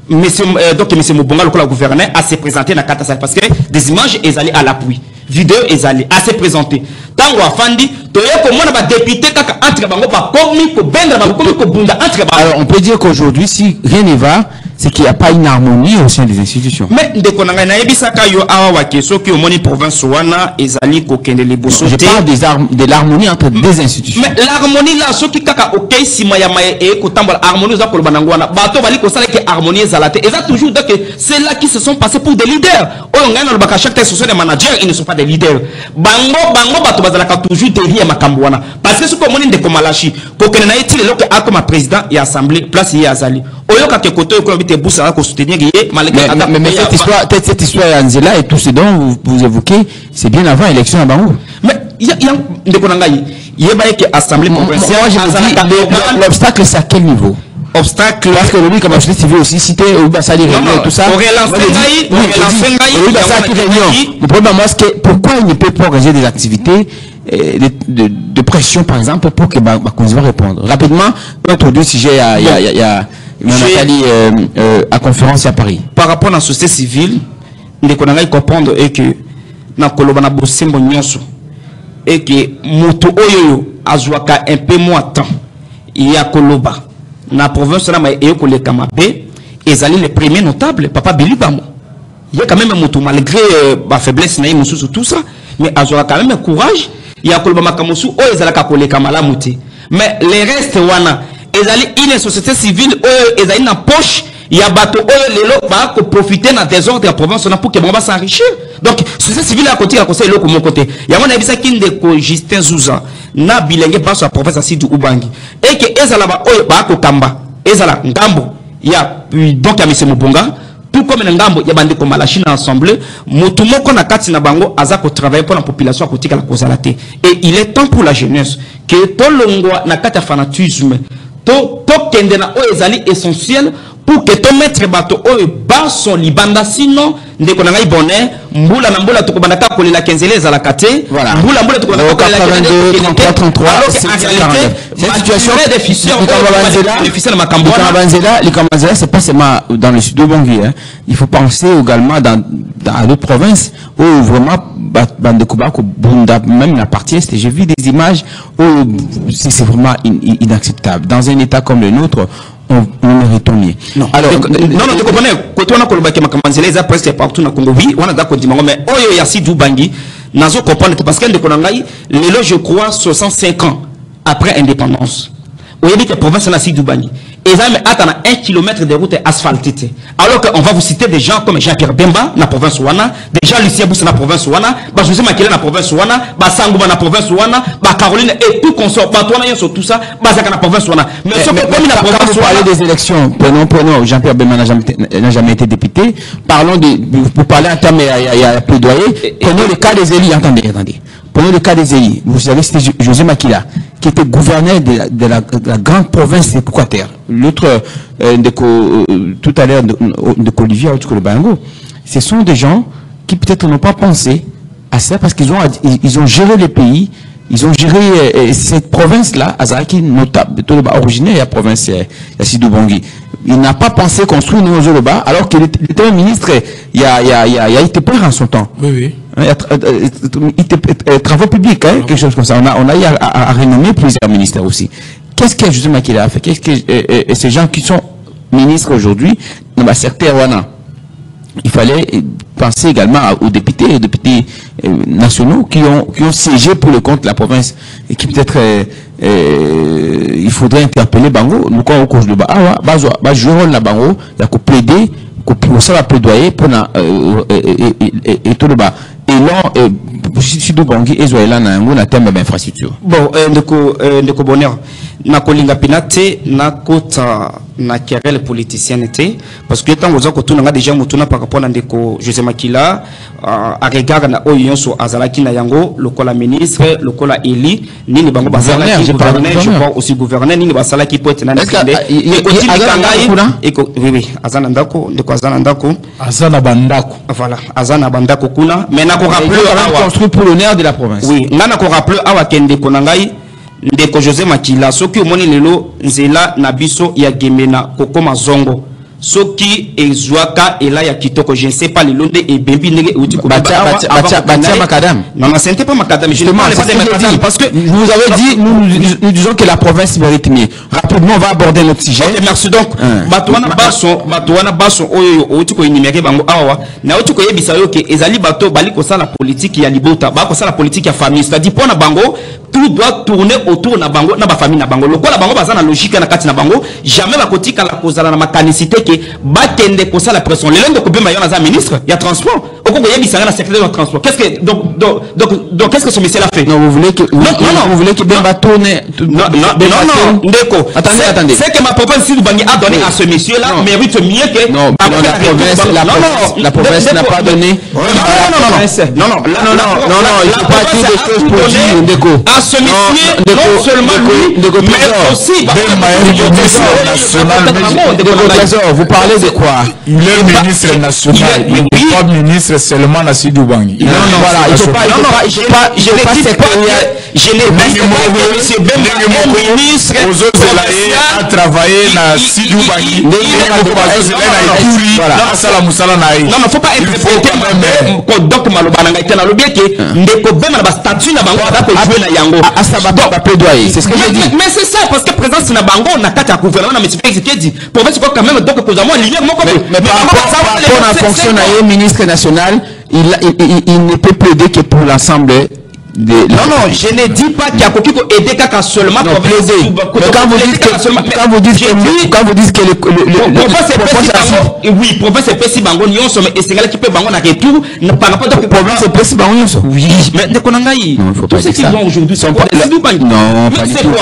monsieur Mobonga le gouverneur a se présenté na kata parce que des images ezali à l'appui vidéo ezali à se présenter tango afandi toyeko mona ba député kaka entre bango ba komi ko benda ba komi ko bunda entre bango. Alors on peut dire qu'aujourd'hui si rien ne va c'est qu'il n'y a pas une harmonie au sein des institutions. Mais ndeko nanga na yebisaka yo awa wa keso ki omoni province wana ezali ko kende liboso te. Je parle de l'harmonie entre des institutions. Mais l'harmonie là soki kaka okay sima ya maye e ko tambola harmonie za ko banango wana bato bali ko sala ke harmonie ezalate eza toujours donc c'est là qui se sont passés pour des leaders. Oyo ngana ba chaque test social des managers ils ne sont pas des leaders. Bango bato bazalaka toujours derrière makambo wana parce que ce ko moni ndeko Malachi ko kende na yeti lelo ke akoma président ya assemblée place ya azali. Oyo ka ke koto ko mais cette histoire Anzela et tout ce dont vous évoquez, c'est bien avant l'élection à Bango. Mais il y a assemblée provinciale. L'obstacle c'est à quel niveau? Obstacle parce que lui comme je civil aussi cité tout ça. Le problème c'est que pourquoi il ne peut pas organiser des activités de pression par exemple pour que qu'on va répondre rapidement entre deux sujets il y a Nathalie à conférence à Paris. Par rapport à la société civile, nous devons comprendre que na koloba na bosembo nyonso et que moto oyo azwaka un peu moins temps il y a koloba na province na ma e ko le kamabe ezali le premier notable papa Bilibamo. Il y a quand même moto malgré ba faiblesse na mususu tout ça mais azwaka quand même courage il y a koloba makamusu o ezalaka ko le kamala muti mais les restes wana ezali une société civile ezali na poche ya bato lelo ba ko profiter na désordre de la province pour que bon va s'enrichir donc société civile à côté la conseil loko mon côté ya mona bisa kinde ko Justin Zouza na bilenge baso la province à Sud Ubangi et que ezala ba ba ko kamba ezala ngambo ya donc ya monsieur Mobonga tout comme ngambo ya bande ko Malachi na ensemble motu moko na kati na bango aza ko travailler pour la population à côté la kozalate et il est temps pour la jeunesse que to longwa na kati fanatisme to kendena o ezali essentiel pour que to mettre bato o ba son libanda sinon ndeko na ngai bonheur mbula na mbula to kobanda ka kolela 15 ezala kate mbula to kobanda ka kolela 33 cette situation des fissures les Kambanzela c'est pas seulement dans le sud de Bangui il faut penser également dans d'autres provinces où vraiment bande Kobako bunda même la partie est j'ai vu des images où c'est vraiment inacceptable dans un état comme le nôtre on méritons mieux. Non. Alors, non, tu comprends, quand on a colobaki Makamanzela, ils presque partout dans Congo, oui, on a d'accord, mais Oyo Yassi Doubangi, nazo comprendre parce qu'un de Konangai, l'élo, je crois, 65 ans après indépendance. Vous voyez que la province de Nassi Doubangi, ils ont 1 kilomètre de route asphaltée. Alors qu'on va vous citer des gens comme Jean-Pierre Bemba, dans la province Ouana, déjà Lucien Boussa, dans la province Ouana, José Makele, dans la province Ouana, Sangouba, dans la province Ouana, Caroline et tout consort, Batouana, sur tout ça, Bazaka, dans la province Ouana. Mais comme la province Ouana des élections, prenons, Jean-Pierre Bemba n'a jamais été député, parlons pour parler en termes, il y a plaidoyer, prenons le cas des élus, attendez. Prenons le cas des élus. Vous savez, c'était José Makila, qui était gouverneur de la grande province de Koukater. L'autre, tout à l'heure, de Olivier Bango. Ce sont des gens qui peut-être n'ont pas pensé à ça parce qu'ils ont géré le pays ils ont géré cette province-là, Azaraki notable, originaire de la province de Sidou Bangui. Il n'a pas pensé construire nos Zoloba, alors qu'il était un ministre, il a été père en son temps. Oui, oui. Travaux publics, hein, quelque chose comme ça. On a eu à renommer plusieurs ministères aussi. Qu'est-ce que José Makila a fait? Qu'est-ce que ces gens qui sont ministres aujourd'hui, dans certains Wana, il fallait penser également aux députés nationaux qui ont siégé pour le compte de la province et qui peut-être il faudrait interpeller Bango. Nous quand on cause de Bahawa, jouer la Bango, il y a qu'à plaider, pour ça va plaidoyer pour et tout le bas. Et là, Sidou Bangui et Zoéla na thème d'infrastructure. Bon, ndeko bonheur. Na kolinga pinate na kota na querelle politicienne était parce que tant aux autres tout n'a déjà mutuna par rapport à ndeko José Makila à regard na oyon so azalaki na yango lokola ministre lokola eli nini bango bazalaki je crois aussi gouverneur nini basalaki pour être na ndende et continue kangai oui azana ndako ndeko azana ndako azana bandako voilà azana bandako kuna mais na ko rappeler construit pour l'honneur de la province. Oui na ko rappeler awa kende konangai ndeko José Makila soki omoni lelo nzela na biso ya gemena kokoma zongo soki ezwaka ela ya kitoko je ne sais pas le londe et bembi nege uti ko batia macadam. Non c'était pas macadam je ne parle pas de macadam parce que vous avez dit nous disons que la province mérite mieux. Rapidement on va aborder notre sujet. Okay, merci donc batwana baso oyo uti ko inimeke bango awa na uti ko yebisa yo ke ezali bato bali ko sala politique ya libota ba ko sala politique ya famille c'est-à-dire pona bango tout doit tourner autour na bango na ba famille na bango lokola bango bazana logique na kati na bango jamais ba kotika la kozala na makanicité ke batende ko sala pression le lendo ko bema yona za ministre ya transport okoko yebisa na secrétaire de transport qu'est-ce que donc qu'est-ce que ce monsieur l'a fait? Non vous voulez que vous voulez que Bemba tourne non ndeko attendez c'est que ma province Sidou Bangui a donné à ce monsieur là mérite mieux que la province n'a pas donné non il faut pas dire des choses pour dire ndeko à ce monsieur non seulement lui mais aussi vous parlez de quoi? Il est ministre national, il n'est pas ministre seulement à Sidou Bangui. Non, voilà, il ne faut pas je n'ai pas ministre a travaillé à Sidou Bangui. Non, non, faut pas interpréter donc malobana itana lobieke ndeko bema na statut na bango adako jouer na yango asaba plaidoyer c'est ce que j'ai dit mais c'est ça parce que présence na bango na kata gouvernement na monsieur Tshisekedi pour voir quand même donc que moi lumière moko mais par rapport à fonction na ministre national il ne peut plaider que pour l'ensemble. Non, je ne dis pas qu'il y a quelqu'un qui aide qu'à seulement pour plaider. Mais quand vous dites que oui, province c'est Pessi Bango Nyonso, mais c'est qui peut Bango na retour, par rapport à province c'est Pessi Bango Nyonso. Oui, mais de Konangaï, tous ceux qui vont aujourd'hui sont pas. Non, pas du tout.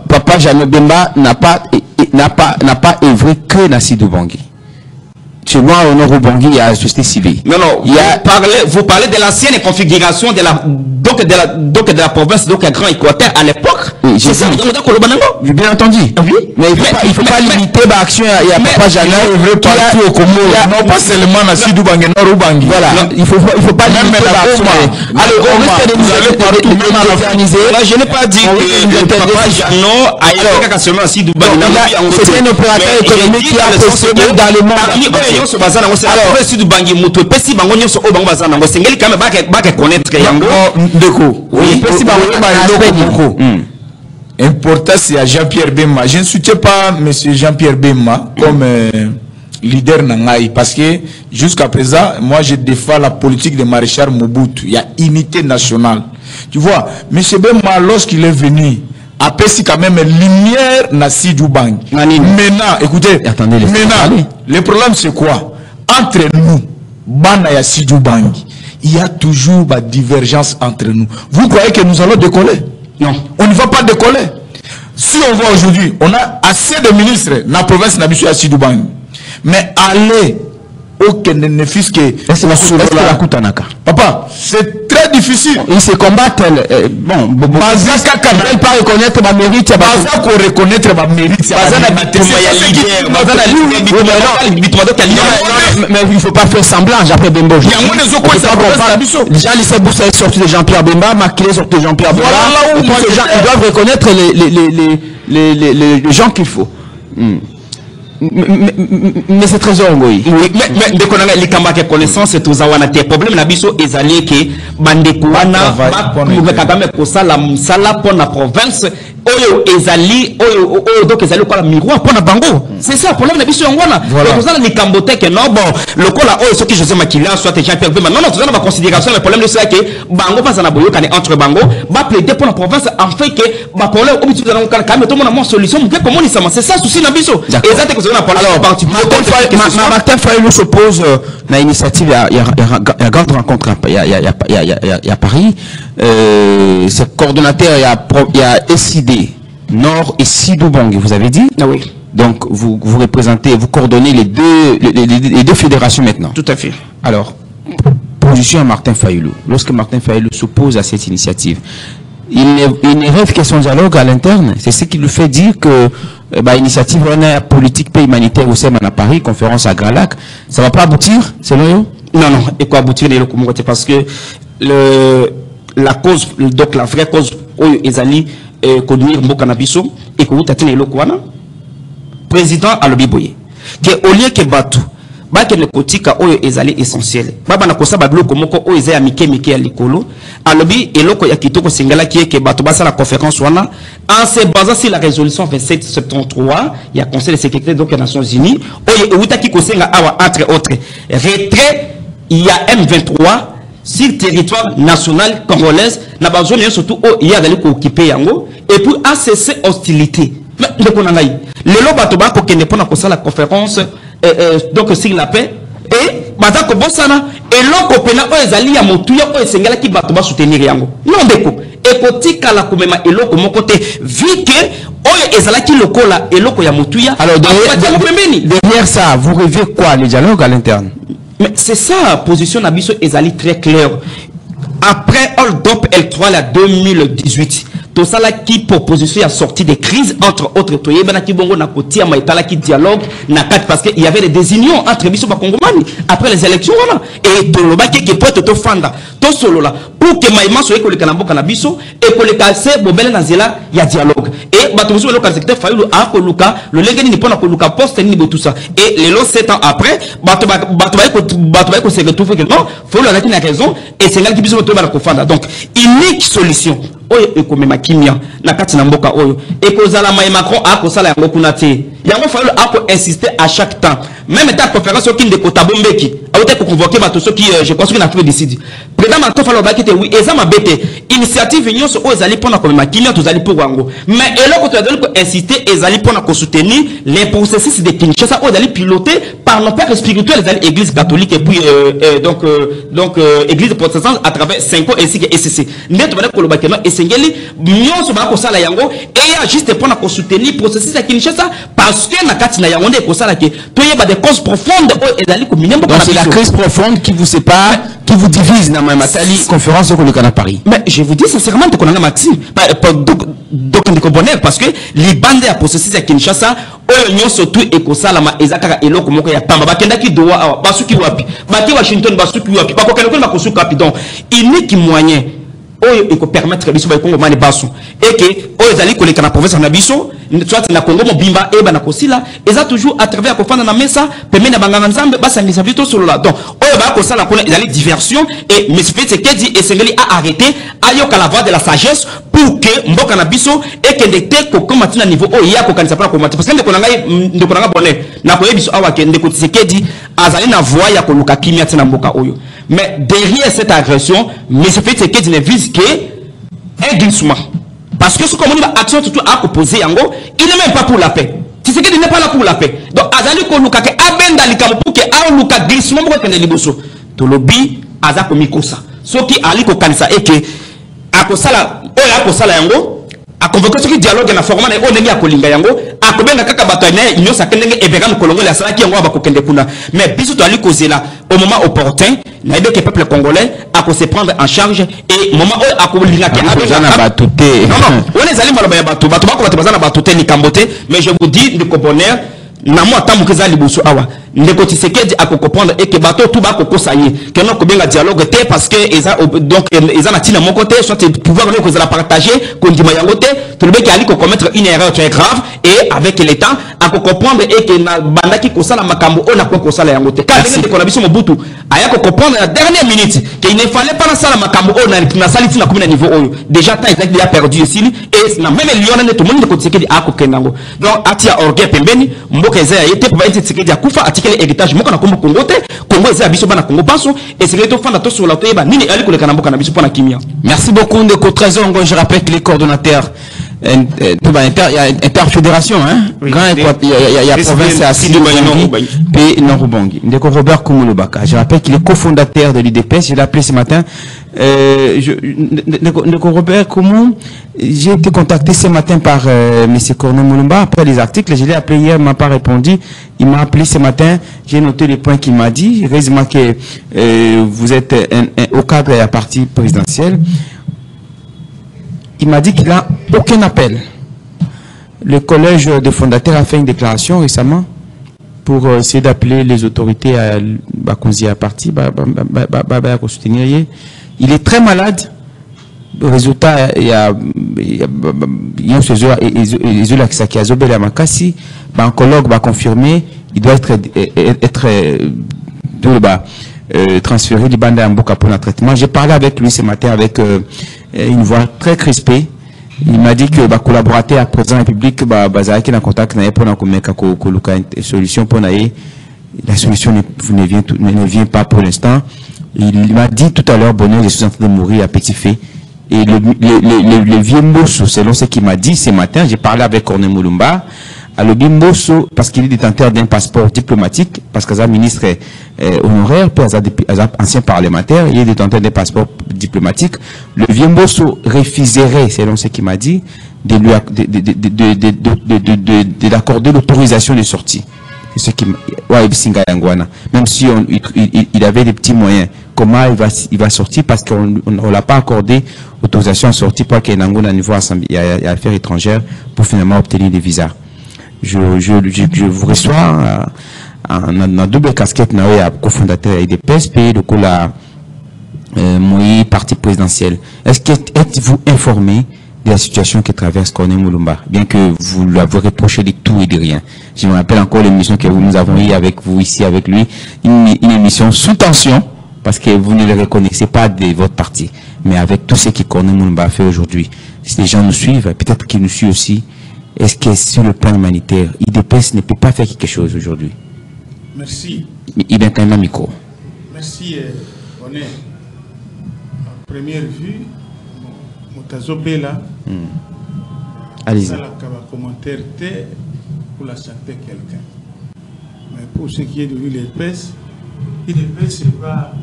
Papa Jeannot Bemba n'a pas œuvré que na Sidou Bangui. Chez moi, au Nord Bangui, il y a la société civile. Non, vous parlez de l'ancienne configuration de la province, donc un grand Équateur à l'époque. Oui, c'est ça. Bien entendu. Oui. Mais il faut pas limiter l'action à Papa Jeannot. Partout au Congo. Non, pas seulement à Sidou Bangui, Nord Bangui. Voilà. Il faut pas limiter l'action. Alors, on risque de nous éterniser. Je n'ai pas dit que Papa Jeannot a été quasiment à Sidou Bangui. C'est un opérateur économique qui a possédé dans le monde. Alors Sidou Bangui muto pesi bango nyonso o bango bazana ngo sengeli kama ba connaître yango ndeko oui pesi bango ba important c'est à Jean-Pierre Bemba. Je ne soutiens pas monsieur Jean-Pierre Bemba comme leader nangai parce que jusqu'à présent moi je défends la politique de maréchal Mobutu. Il y a unité nationale. Tu vois monsieur Bemba lorsqu'il est venu apesi quand même lumière na Sidou Bangui. Maintenant, écoutez, attendez, maintenant, le problème c'est quoi? Entre nous, Bana ya Sidou Bangui, il y a toujours une divergence entre nous. Vous croyez que nous allons décoller? Non. On ne va pas décoller. Si on voit aujourd'hui, on a assez de ministres dans la province de à Sidou Bangui. Mais allez, aucun ne fût que... Papa, c'est très très difficile. Ils se combattent. Bon, ils pas reconnaître ma mérite. Reconnaître ma mérite. Mais il ne faut pas faire semblant. Après Bembo. Déjà, les Boussa est sorti de Jean-Pierre Bemba, Makile est sorti de Jean-Pierre Bemba. Ils doivent reconnaître les gens qu'il faut. Mais c'est très orgueilleux. Oui, mais dès qu'on a les camarades de connaissance, c'est tout ça. On a des problèmes. La biso est allé que bandekouana, bakagame kosa la msala pour la province. Oyo ezali, oyo donc ezali quoi la miroir pour la bango. C'est ça le problème. La biso ngwana. Donc ça les cambotais que non bon. Le coup là, oyo ce qui José Makila soit Jean-Pierre Bemba. Non, tout ça dans ma considération. Le problème de ça que bango passe à la boyo quand entre bango, va plaider pour la province en fait que ma problème au milieu de la quand même tout le monde a une solution. Mais comment il s'en c'est ça souci la biso. Exactement que alors, Martin Fayulu s'oppose à l'initiative, il y a grande rencontre il y a Paris. C'est coordonnateur, il y a SID Nord et Sidou Bang, vous avez dit? Ah oui. Donc vous représentez, vous coordonnez les deux fédérations maintenant. Tout à fait. Alors, position à Martin Fayulu. Lorsque Martin Fayulu s'oppose à cette initiative, il ne rêve que son dialogue à l'interne. C'est ce qui lui fait dire que l'initiative politique paix humanitaire au sein à Paris, conférence à Grand Lac, ça ne va pas aboutir, selon eux? Non, et quoi aboutir parce que la cause, donc la vraie cause, ezali conduire Mbokanabiso et que vous t'attendez le Kouana, président à l'Obiboye, que au lieu que Batou, que le kotika oyo ezali essentiel baba na kosa babloko moko oyo ezali mike ya likolo alobi eloko ya kitoko singala qui est que bato basa la conférence wana en se basant sur la résolution 2773 il y a conseil de sécurité donc des Nations Unies oyo utaki kosenga awa entre autres retrait il y a M23 sur territoire national congolaise na bazone surtout il y a d'aller occuper yango et puis a cessé hostilité mais ndeko na ngai lelo bato ba ko kende pona kosa la conférence donc sur la paix et maintenant que bosana et l'oko pena o ezali ya motuya o esengela ki bato ba soutenir yango non deko et kotika la komema eloko moko te vu que oyo ezala ki lokola eloko ya motuya alors derrière ça vous rêvez quoi le dialogue à l'interne? Mais c'est ça position na biso ezali très clair après hold up L3 la 2018 tout ça là qui proposition a sorti des crises entre autres toye bana ki bongo na kotia ma etala ki dialogue na kat parce que il y avait des désunions entre biso ba Congomani après les élections voilà et to loba ki peut to fanda to solo là pour que maïma so ekoleka na mboka na biso et koleka se bobele na zela ya dialogue et bato biso le secrétaire Fayulu a koluka le lengeni ni pona koluka poste ni tout ça et les lots 7 ans après bato ko se retrouver que non faut la na raison et c'est là qui biso to ba ko fanda donc unique solution oyo ekomema kimia na kati na mboka oyo ekozala mai Macron akosala yango kuna te yango Fayulu ako insister à chaque temps même ta conférence qui ndeko tabombeki autant ko convoquer bato ceux qui je pense qu'il n'a pas décidé président Macron Fayulu ba kete oui ezama bete initiative nyonso oyo ezali pona komema kimia tozali pour wango mais eloko to ezali ko insister ezali pona ko soutenir les processus de Kinshasa oyo ezali piloté par nos pères spirituels ezali église catholique et puis donc église protestante à travers 5 ans ainsi que SCC neto bana ko lobakema esengeli nyonso ba ko sala yango et ya juste pona ko soutenir processus ya Kinshasa parce que na kati na yango nde ko sala ke to yeba des causes profondes oyo ezali ko minembo. Donc c'est la crise profonde qui vous sépare, qui vous divise dans ma matali conférence au Canada Paris. Mais je vous dis sincèrement que on a Maxime donc on est bonheur parce que les bandes à processus à Kinshasa oyo nyonso tout ekosala ma ezakaka eloko moko ya pamba bakenda ki doa awa basuki wapi baki Washington basuki wapi bakokana ko bakosuka wapi donc unique moyen oyo eko permettre biso ba Congo mane baso et que oyo zali koleka na province na biso soit na Congo mobimba e ba na kosila eza toujours à travers ko fanda na mesa pemé na banganga nzambe basangisa vito solo là donc oyo ba ko sala kona ezali diversion et mais ce qui dit esengeli a arrêté ayoka la voix de la sagesse pour que mboka na biso et que ndete ko komati na niveau oyo ya ko kanisa pa ko mati parce que ndeko nanga bonne na ko yebiso awa ke ndeko Tshisekedi azali na voix ya ko luka kimia tina mboka oyo mais derrière cette agression mais ce fait Tshisekedi ne vise que un glissement parce que ce qu'on dit action surtout à opposer yango il n'est même pas pour la paix Tshisekedi n'est pas là pour la paix donc azali ko luka ke abenda likamo pour que a luka glissement pour que ne liboso to lobby azako mikosa soki ali ko kanisa et que akosala oyo akosala yango akonvoke soki dialogue na format na o ndenge akolinga yango akobenga kaka bato na nyosa kendenge ebeka no kolongo la sala ki yango abakokende kuna mais biso to ali kozela au moment opportun, le peuple congolais a se prendre en charge et au moment où a mais je vous dis de bonheur na moi tamu keza libusu awa ndeko Tshisekedi a comprendre et que bateau tout ba koko ça y est que non combien dialogue té parce que donc ils en a tina mon côté soit pouvoir que la partager qu'on dit mayango té tout le mec qui a commettre une erreur très grave et avec l'état a comprendre et que na bandaki ko sala makambo on a ko sala yango té quand les ko na biso mobutu aya ko comprendre la dernière minute qu'il ne fallait pas na sala makambo on na sali tina comme niveau déjà tant il a perdu ici et na même Lyon na tout le monde ko Tshisekedi a ko kenango donc atia orgueil pembeni mboka a été pour Tshisekedi a kufa article héritage moko na Congo te Congo eza biso bana Congo passo et c'est to fanda to sur la toyeba nini ali koleka na mboka na biso pona kimia. Merci beaucoup Ndeko Trésor. Je rappelle que les coordonnateurs il y a interfédération hein oui, il y a province à Sidi-Bangi et Nord-Ubangi. Ndeko Robert Kumulubaka, je rappelle qu'il est cofondateur de l'UDPS. Je l'ai appelé ce matin. Ndeko Robert Kumou, j'ai été contacté ce matin par M. Corneille Moulumba après les articles. Je l'ai appelé hier, il m'a pas répondu. Il m'a appelé ce matin. J'ai noté les points qu'il m'a dit. Heureusement que vous êtes au cadre de la partie présidentielle. Il m'a dit qu'il n'a aucun appel. Le collège de fondateurs a fait une déclaration récemment pour essayer d'appeler les autorités à Bakonzi à partir, à soutenir. Il est très malade. Le résultat, il y a un oncologue va confirmer, il doit être transféré du Banda Mboka pour un traitement. J'ai parlé avec lui ce matin avec une voix très crispée. Il m'a dit que le collaborateur à président République qui est en contact pour une solution pour la solution ne vient pas pour l'instant. Il m'a dit tout à l'heure, bonheur, je suis en train de mourir à petit feu. Et le vieux Mbosso, selon ce qu'il m'a dit ce matin, j'ai parlé avec Corneille Moulumba. Alors, Mbosso, parce qu'il est détenteur d'un passeport diplomatique, parce qu'il est ministre honoraire, puis ancien parlementaire, il est détenteur d'un passeport diplomatique. Le vieux Mbosso refuserait, selon ce qu'il m'a dit, d'accorder l'autorisation de sortie. C'est ce qui même si il avait des petits moyens, comment il va sortir parce qu'on ne l'a pas accordé autorisation à sortir pour qu'il y ait un niveau affaires étrangères pour finalement obtenir des visas. Je vous reçois en double casquette, cofondateur et des PSP, de la parti présidentiel. Êtes-vous informé de la situation que traverse Corneille Moulumba, bien que vous l'avez reproché de tout et de rien? Je me rappelle encore l'émission que nous avons eue avec vous ici, avec lui, une émission sous tension, parce que vous ne le reconnaissez pas de votre parti, mais avec tout ce que Corneille Moulumba a fait aujourd'hui. Si les gens nous suivent, peut-être qu'ils nous suivent aussi. Est-ce que sur le plan humanitaire, IDPS ne peut pas faire quelque chose aujourd'hui? Merci. Il est quand même un micro. Merci, on est en première vue. Moutazobé là. Allez-y. Ça, un commentaire pour la santé quelqu'un. Mais pour ce qui est de l'IDPS, l'IDPS ce n'est pas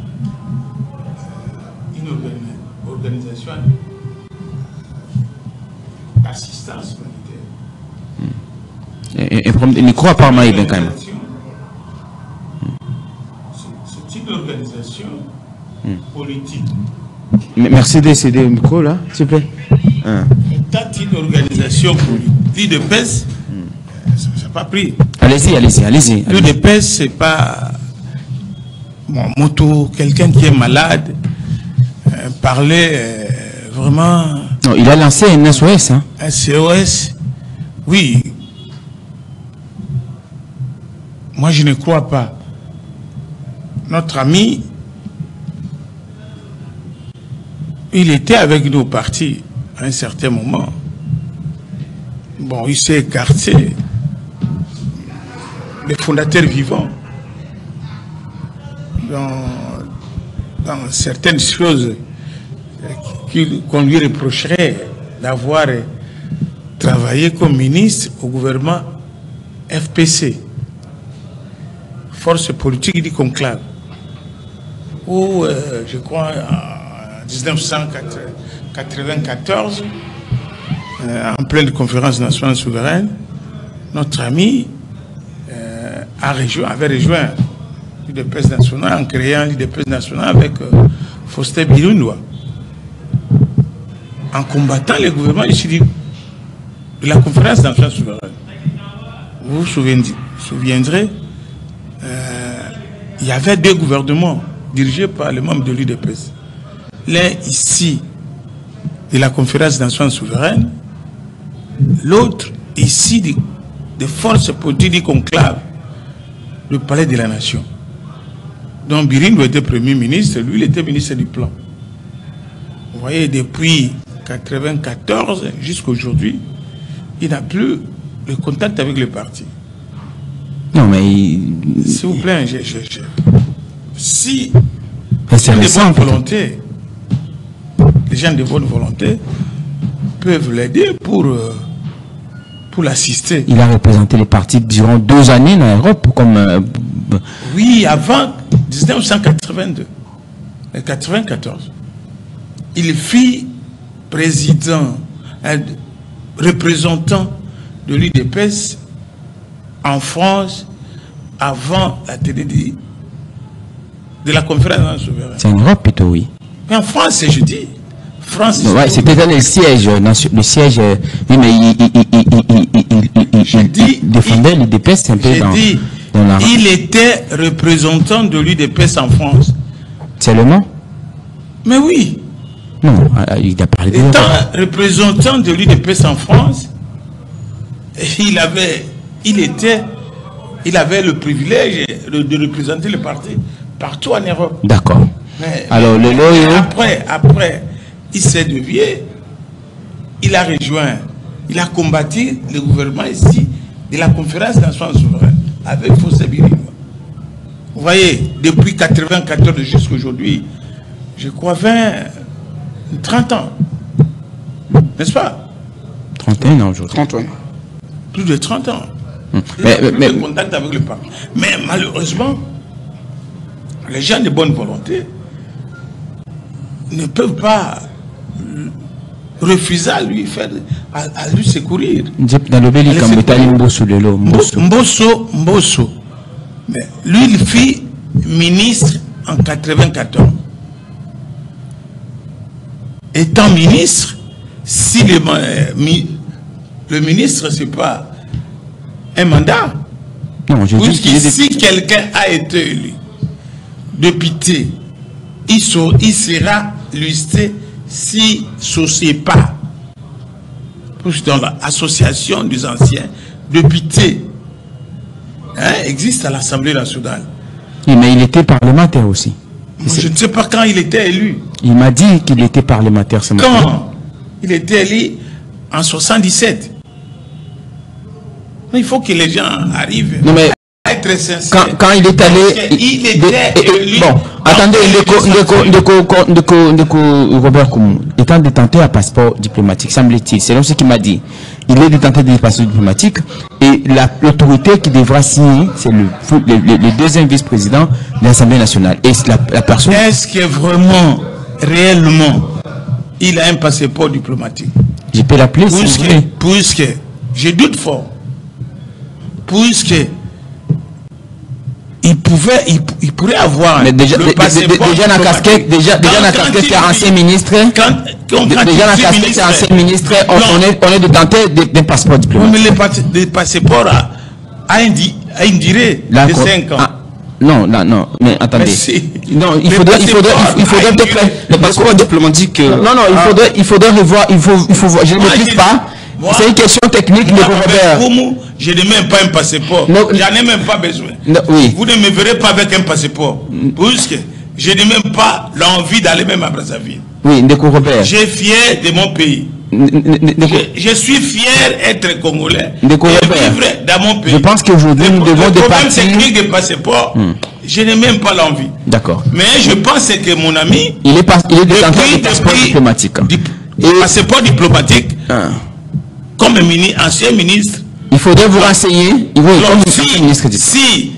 une organisation d'assistance humanitaire. Il ne croit pas à Maïben quand même. C'est une organisation politique. Merci de céder le micro là, s'il vous plaît. Quand une organisation politique de PES, ça n'a pas pris. Allez-y. Le PES, c'est pas quelqu'un qui est malade, parler vraiment. Non, il a lancé un SOS. Hein. Un SOS, oui. Moi, je ne crois pas. Notre ami, il était avec nos partis à un certain moment. Bon, il s'est écarté. Les fondateurs vivants, dans certaines choses qu'on lui reprocherait d'avoir travaillé comme ministre au gouvernement FPC, Force politique du conclave, où je crois en 1994, en pleine conférence nationale souveraine, notre ami avait rejoint l'UDPS national, en créant l'UDPS national avec Faustin Birundoua. En combattant le gouvernement ici de la conférence nationale souveraine. Vous vous souviendrez, il y avait 2 gouvernements dirigés par les membres de l'UDPS. L'un ici de la conférence nationale souveraine, l'autre ici des forces politiques du conclave, le palais de la nation. Donc Birundoua était Premier ministre, lui il était ministre du plan. Vous voyez, depuis 1994 jusqu'à aujourd'hui, il n'a plus le contact avec le parti. Non, mais... S'il vous plaît, si c'est les gens de bonne volonté, les gens de bonne volonté peuvent l'aider pour l'assister. Il a représenté les partis durant 2 années en Europe, comme... Oui, avant 1982, 1994. Il fut président, représentant de l'UDPS en France avant la télé de la conférence souveraine. C'est en Europe plutôt, oui. Mais en France, je dis. France. Ouais, c'était dans le siège. Le siège, oui, mais il défendait l'UDPS un peu dans la... Il était représentant de l'UDPS en France. Seulement? Mais oui. Non, il a parlé de... Étant représentant de l'UDPS en France, il avait le privilège de représenter le parti partout en Europe. D'accord. Alors, après, il s'est dévié, il a rejoint, il a combattu le gouvernement ici de la conférence nationale souveraine avec Faustin Birundoua. Vous voyez, depuis 1994 jusqu'à aujourd'hui, je crois 30 ans. N'est-ce pas? 31 ans aujourd'hui. 30 ans. Plus de 30 ans. Mais contact avec le parti. Mais malheureusement, les gens de bonne volonté ne peuvent pas refuser à lui secourir. Mbosso. Mais lui, il fut ministre en 1994. Étant ministre, si le ministre, c'est pas un mandat. Non, je dis si quelqu'un a été élu député, il sera listé si ce pas dans l'association des anciens députés existe à l'Assemblée nationale. Oui, mais il était parlementaire aussi. Je ne sais pas quand il était élu. Il m'a dit qu'il était parlementaire ce matin. Quand il était élu en 1977. Il faut que les gens arrivent à être sincères. Quand il est allé... Il était élu. Bon, attendez, Robert Koumou, étant détenteur à passeport diplomatique, semble-t-il, c'est ce qu'il m'a dit. Il est détenteur de passeport diplomatique et l'autorité qui devra signer, c'est le deuxième vice-président de l'Assemblée nationale. Et la personne... Est-ce que vraiment, réellement, il a un passeport diplomatique? Je peux l'appeler puisque, je doute fort, puisque il pourrait avoir déjà la casquette qui est ancien ministre, on est détenteur d'un passeport diplomatique. Mais le passeport a une durée de 5 ans. Non, mais attendez. Non, il faudrait le passeport diplomatique. Non, il faudrait revoir, je ne maîtrise pas. C'est une question technique de Robert. Je n'ai même pas un passeport. J'en ai même pas besoin. Oui. Vous ne me verrez pas avec un passeport. Puisque je n'ai même pas l'envie d'aller même à Brazzaville. Oui, Ndeko Robert. Je suis fier de mon pays. Je suis fier d'être Congolais. Ndeko et Robert. vivre dans mon pays. Je pense qu'aujourd'hui, nous devons départir. Le problème technique de passeport, je n'ai même pas l'envie. D'accord. Mais je pense que mon ami... Il est détenteur de passeport diplomatique. Passeport diplomatique. Comme ancien ministre, il faudrait vous renseigner. Si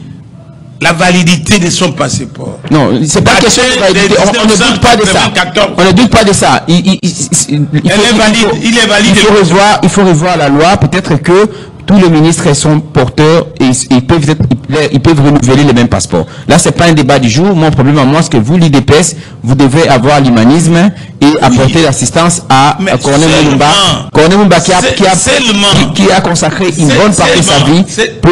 la validité de son passeport. Non, c'est pas question de validité. On ne doute pas de ça. On ne doute pas de ça. Il est valide. Il est valide. Il faut revoir la loi. Peut-être que tous les ministres sont porteurs et ils peuvent renouveler les mêmes passeports. Là, c'est pas un débat du jour. Mon problème à moi, c'est que vous, l'IDPS, vous devez avoir l'humanisme et apporter l'assistance à Corneille Moulumba qui a consacré une bonne partie de sa vie pour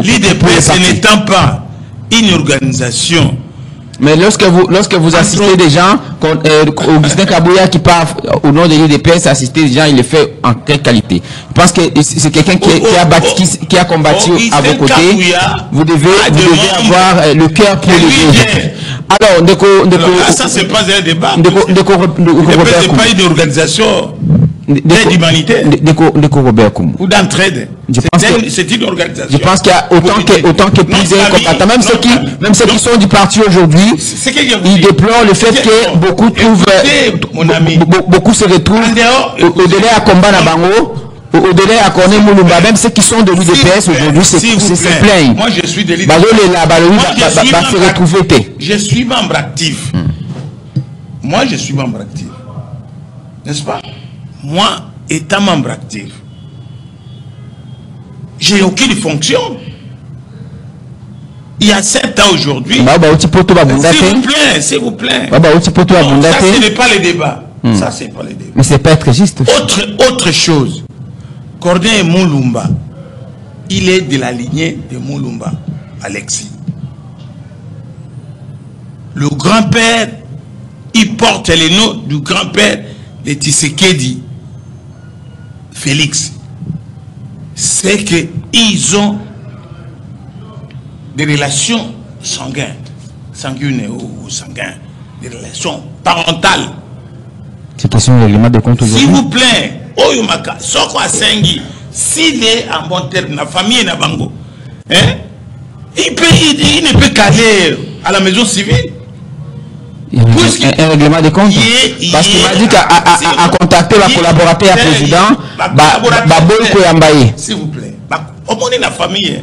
l'IDPS, ce n'étant pas une organisation. Mais lorsque vous assistez des gens, Augustin Kabouya qui part au nom de l'IDPS, assister des gens, il le fait en quelle qualité? Je pense que c'est quelqu'un qui a combattu à vos côtés. Vous devez avoir le cœur pour les. Alors, ça c'est pas un débat. C'est pas une organisation d'aide humanitaire ou d'entraide. C'est une organisation. Je pense qu'il y a autant que plusieurs combattants, même ceux qui sont du parti aujourd'hui, ils déplorent le fait que beaucoup se retrouvent au-delà à combat na bango, au-delà à Corneille Moulumba, même ceux qui sont de l'UDPS aujourd'hui, c'est plein. Moi je suis de l'UDPS. Je suis membre actif. Moi je suis membre actif. N'est-ce pas? Moi, étant membre actif, j'ai aucune fonction. Il y a 7 ans aujourd'hui. S'il vous plaît. Ça, ce n'est pas le débat. Ça, c'est pas le débat. Mais c'est pas être juste. Autre chose. Corneille Moulumba, il est de la lignée de Moulumba, Alexis. Le grand-père, il porte le nom du grand-père de Tshisekedi, Félix. C'est qu'ils ont des relations sanguines ou sanguines, des relations parentales. C'est question de règlement de compte aujourd'hui. S'il vous plaît, Oyumaka, Soko Asengi, s'il est en bon terme, la famille est Bango, hein, il ne peut qu'aller à la maison civile. Un règlement de compte. Parce qu'il m'a dit qu'à contacter le collaborateur président, s'il vous plaît, au moins la famille,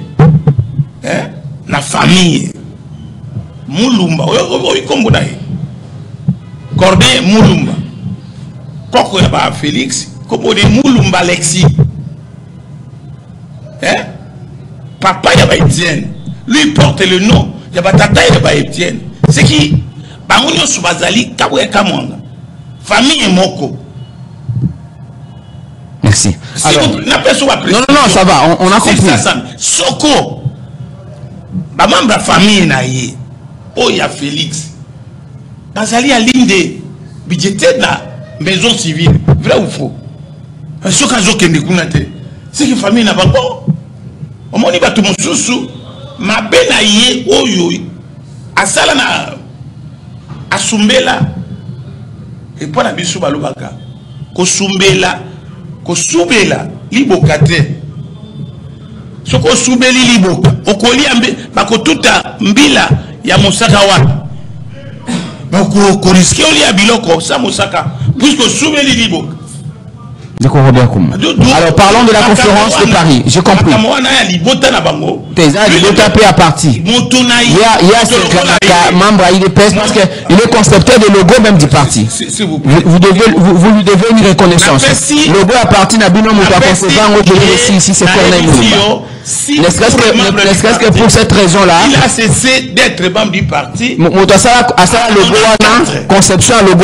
hein, la famille, Moulumba, Corneille Moulumba, pourquoi il y a Félix, comme on est Moulumba Alexis, hein, papa il y a Etienne, lui porte le nom, il y a tata il y a Etienne, c'est qui? Bangonyo Subazali, Kabouya Kamwanga. Famille Moko. Merci. Alors, non, ça va, on a compris. Soko, membre de famille naïe, Oya Félix, Bazali a ligne de budgétaire de la maison civile, vrai ou faux? Soko Azoke Ndekunate, c'est que famille n'a pas bon. Au moins, il va tout mon sous, ma benaïe, Oyo, Asala na. Asumbela et pour la biso balobaka ko sumbela libokate soko subeli liboka okoli ambe bako tuta mbila ya mosaka wa bako ko risker oli abiloko sa mosaka puisque subeli liboka. Alors parlons de la conférence de Paris. J'ai compris. À partir. Il y a ce membre à IDPS parce qu'il est concepteur de logo même du parti. Vous lui devez une reconnaissance. Le logo à partir n'a bien si c'est Corneille Moulumba. N'est-ce que pour cette raison-là, il a cessé d'être membre du parti. Conception logo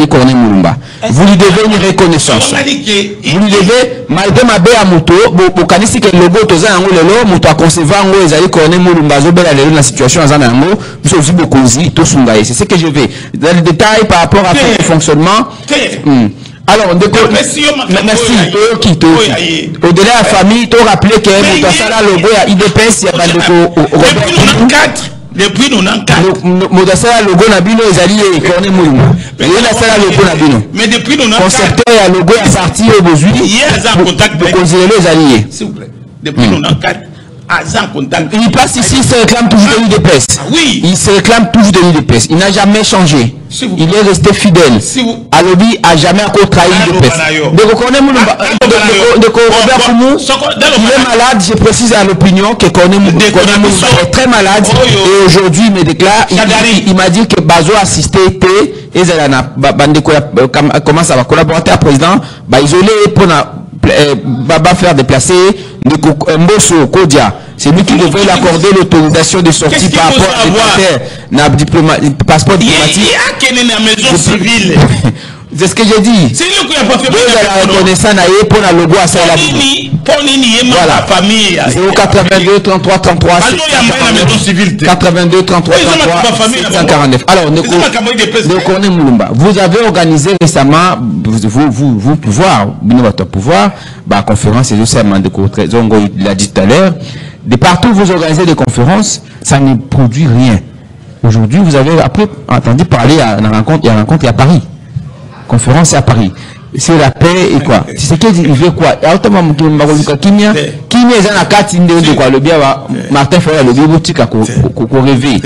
Corneille Moulumba. Vous lui devez une reconnaissance. Vous lui devez, malgré ma bé à moto, vous connaissez que le logo toza yango lelo, moto a concevoir ngo ezali Corneille Moulumba zobela lelo la situation azana yango, vous aussi beaucoup to sungaye. C'est ce que je vais dans le détail par rapport à son fonctionnement. Alors, merci. Au-delà de la famille, tu as rappelé que Moutassala logo à IDPS, il y a depuis 94. Moutassala logo Nabino ezali Corneille Moulumba. Mais depuis 94. Concepteur à logo à parti au Bozui. Il est en contact avec les alliés. S'il vous plaît. Depuis 94. Il passe ici, il se réclame toujours de l'IDPS. Oui. Il se réclame toujours de l'IDPS. Il n'a jamais changé. Il est resté fidèle. Alobi a jamais encore trahi l'IDPS. De Corneille Moulumba, de Robert Koumou, il est malade. Je précise à l'opinion que Corneille Moulumba est très malade. Et aujourd'hui, il me déclare, il m'a dit que Bazo a assisté et Zelana, comment ça va collaborer à président, isolé pour Baba faire déplacer Mbosso Kodia. C'est lui qui devrait l'accorder l'autorisation de sortie par rapport à des passeport diplomatique. Il y a qu'une maison civile. C'est ce que j'ai dit. C'est lui qui a pas fait la reconnaissance pour la logo à ça. Voilà. Famille. 082 33 33 82 33 33 749. Alors, vous avez organisé récemment, vous pouvoir, votre pouvoir, la conférence, c'est aussi il l'a dit tout à l'heure. De partout où vous organisez des conférences, ça ne produit rien. Aujourd'hui, vous avez après entendu parler à la rencontre à Paris. Conférence à Paris. C'est la paix et quoi. C'est ce qu'il veut quoi. Kimia est la carte de quoi. Le bien Martin Ferrer, le bien boutique à rêver.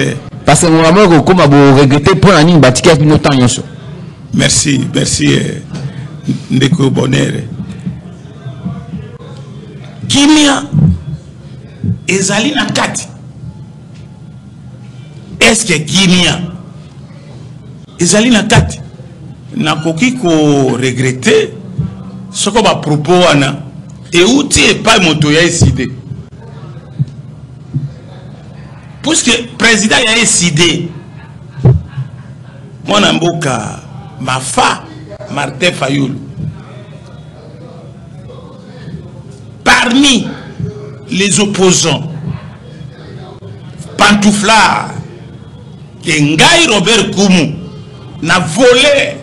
Parce que nous avons comme regretter pour la ligne bâtie avec nos temps. Merci, Ndeko Bonheur. Kimia ezali na kati. Est-ce que Kimia ezali na kati? Nakoki ko regretter ce qu'on va proposer et outil et pas moto ya décidé. Puisque le président a décidé, mon amboka, ma fa, Martin Fayoulou, parmi les opposants, Pantouflard, Ngaï Robert Koumou, n'a volé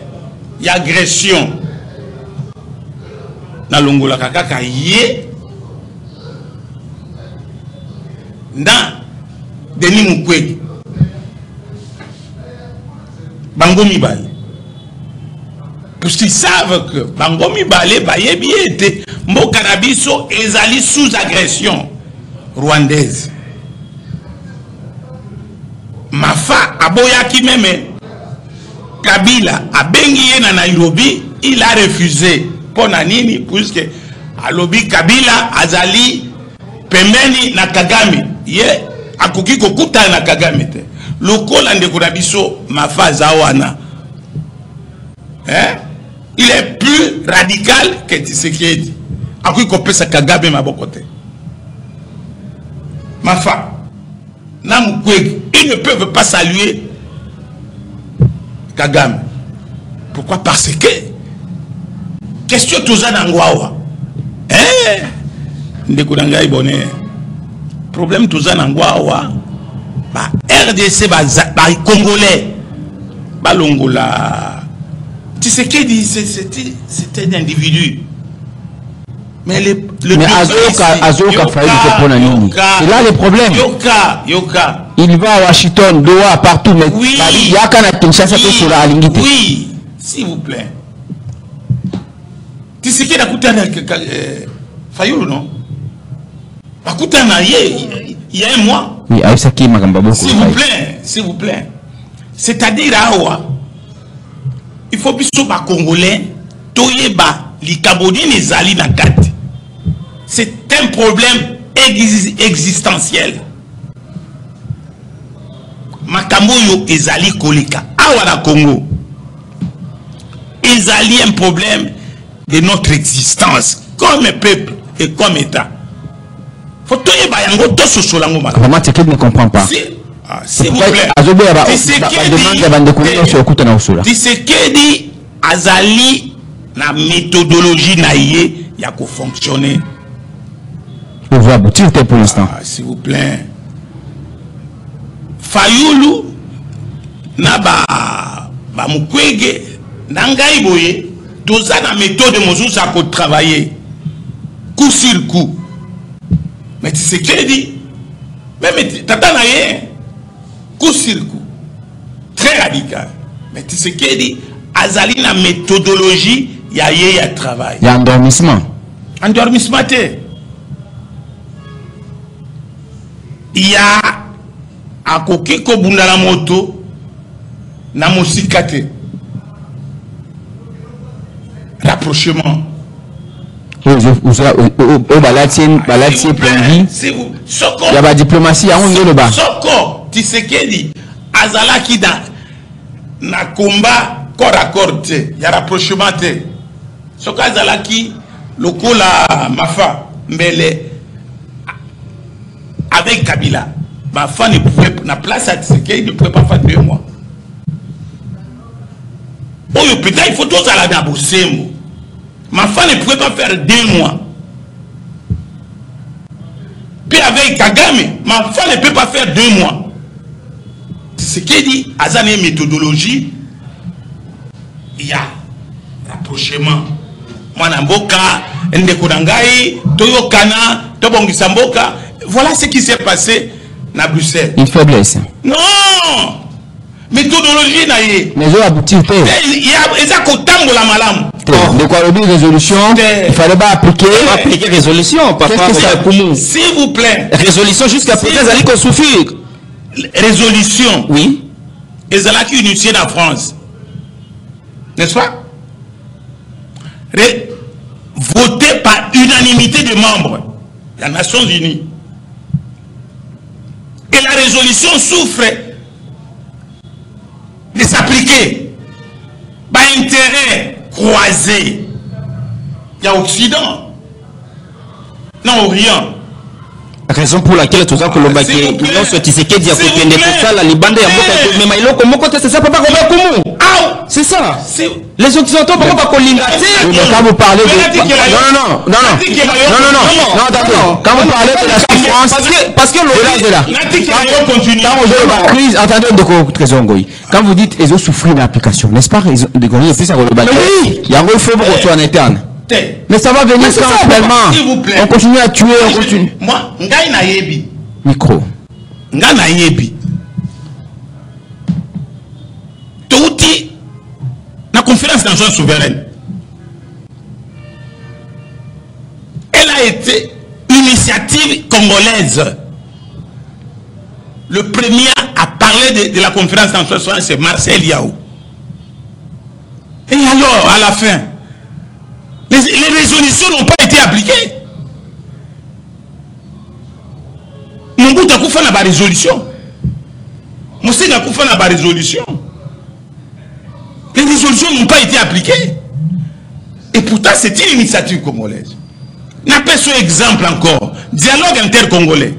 l'agression na longola kaka yé na Denis Mukwege Bango Mibale, parce qu'ils savent que Bango Mibale bayebi était mboka na biso ezali sous agression rwandaise. Mafa aboyaki meme Kabila a bengi na Nairobi, il a refusé. Pour nini, puisque alobi Kabila azali pembeni na Kagame. Ye akoki kokuta na Kagame te. Lokola ndeko na biso Mafa zawana. Il est plus radical que Tshisekedi. Akoki kopesa Kagame maboko te. Mafa na Mukwege, ils ne peuvent pas saluer Kagame. Pourquoi? Parce que question toza nangwawa. Ndeko nangai bonheur. Problème toza nangwawa. Ba RDC ba Congolais. Ba longola. Tshisekedi c'était un individu. Mais Azoka failli pour la ligne. C'est là le problème. Yoka. Il va à Washington, Doha, partout, mais oui, il y a qu'un Kinshasa qui sur la ligne. Oui, s'il vous plaît. Tu sais qu'il y a Fayoulou, non? Il y a un mois. Oui, avec ça qui m'a beaucoup. S'il vous plaît. C'est-à-dire, il faut que les Congolais, Toyeba, les Kabodines, les Ali Nakati. C'est un problème existentiel. Makambo yo ezali koleka awa na Congo. Ezali un problème de notre existence comme peuple et comme État. Faut que yango to sosolango mala. Vraiment c'est qu'il ne comprend pas. S'il vous plaît. Tshisekedi azali na méthodologie na ye ya ko fonctionner. On va aboutir pour l'instant. S'il vous plaît. Fayoulou na ba Mukwege na ngai boye toza na méthode mosusu ko travailler coup sur coup. Mais Tshisekedi même tata na ye coup sur coup très radical. Mais Tshisekedi azali na méthodologie ya ye ya travail. Il y a endormissement. Endormissement te. Il y a akoki ko bunda la moto na mosikate. Rapprochement. Il y a la diplomatie, Soko, Tshisekedi, Azalaki na combat corps à corps, il y a rapprochement. Soko Azalaki, lokola Mafa Mbele avec Kabila, Mafa ne pouvait na place à Tshisekedi ne pouvait pas faire 2 mois. Oh putain, il faut tous aller à Bossemo. Mafa ne pouvait pas faire 2 mois. Puis avec Kagame, Mafa ne peut pas faire 2 mois. Tshisekedi a une méthodologie. Il y a rapprochement. Mwanamboka, Ndekodangai, Toyokana, Tobongisa Mboka. Voilà ce qui s'est passé à Bruxelles. Une faiblesse. Non! Méthodologie naïe. Mais ils ont abouti. Il y a qu'au la malam. De quoi le résolution? Il fallait pas appliquer. Appliquer résolution, papa. S'il vous plaît. Résolution jusqu'à présent, elle allait souffrir. Résolution. Oui. Et c'est là qui initiée en France. N'est-ce pas? Voté par unanimité des membres des Nations Unies. Et la résolution souffre de s'appliquer par intérêt croisé. Il y a Occident, non Orient. Raison pour laquelle tout ça que l'on va dire, ils ont sorti ce qui dit à côté de tout ça, la Libande et à mais il comment c'est ça, papa, comment c'est ça. Les Occidentaux, pourquoi pas qu'on l'ingate? Quand vous parlez de... Non, attendez. Quand vous parlez de la souffrance... Parce que la crise... Attendez, quand vous dites ils ont souffert d'application, n'est-ce pas? Ils ont fait ça pour le bâtiment. Il y a un refus pour retour en interne. Mais ça va venir quand finalement. S'il vous plaît. On continue à tuer, on continue. Moi, ngai na yebi. Micro. Ngai na yebi. Touti la conférence des nations souveraines. Elle a été une initiative congolaise. Le premier à parler de la conférence des nations souveraines, c'est Marcel Yao. Et alors, à la fin, les résolutions n'ont pas été appliquées. Mobutu a fait la résolution. Moussé a fait la résolution. Les résolutions n'ont pas été appliquées. Et pourtant, c'est une initiative congolaise. N'appelle ce exemple encore. Dialogue intercongolais.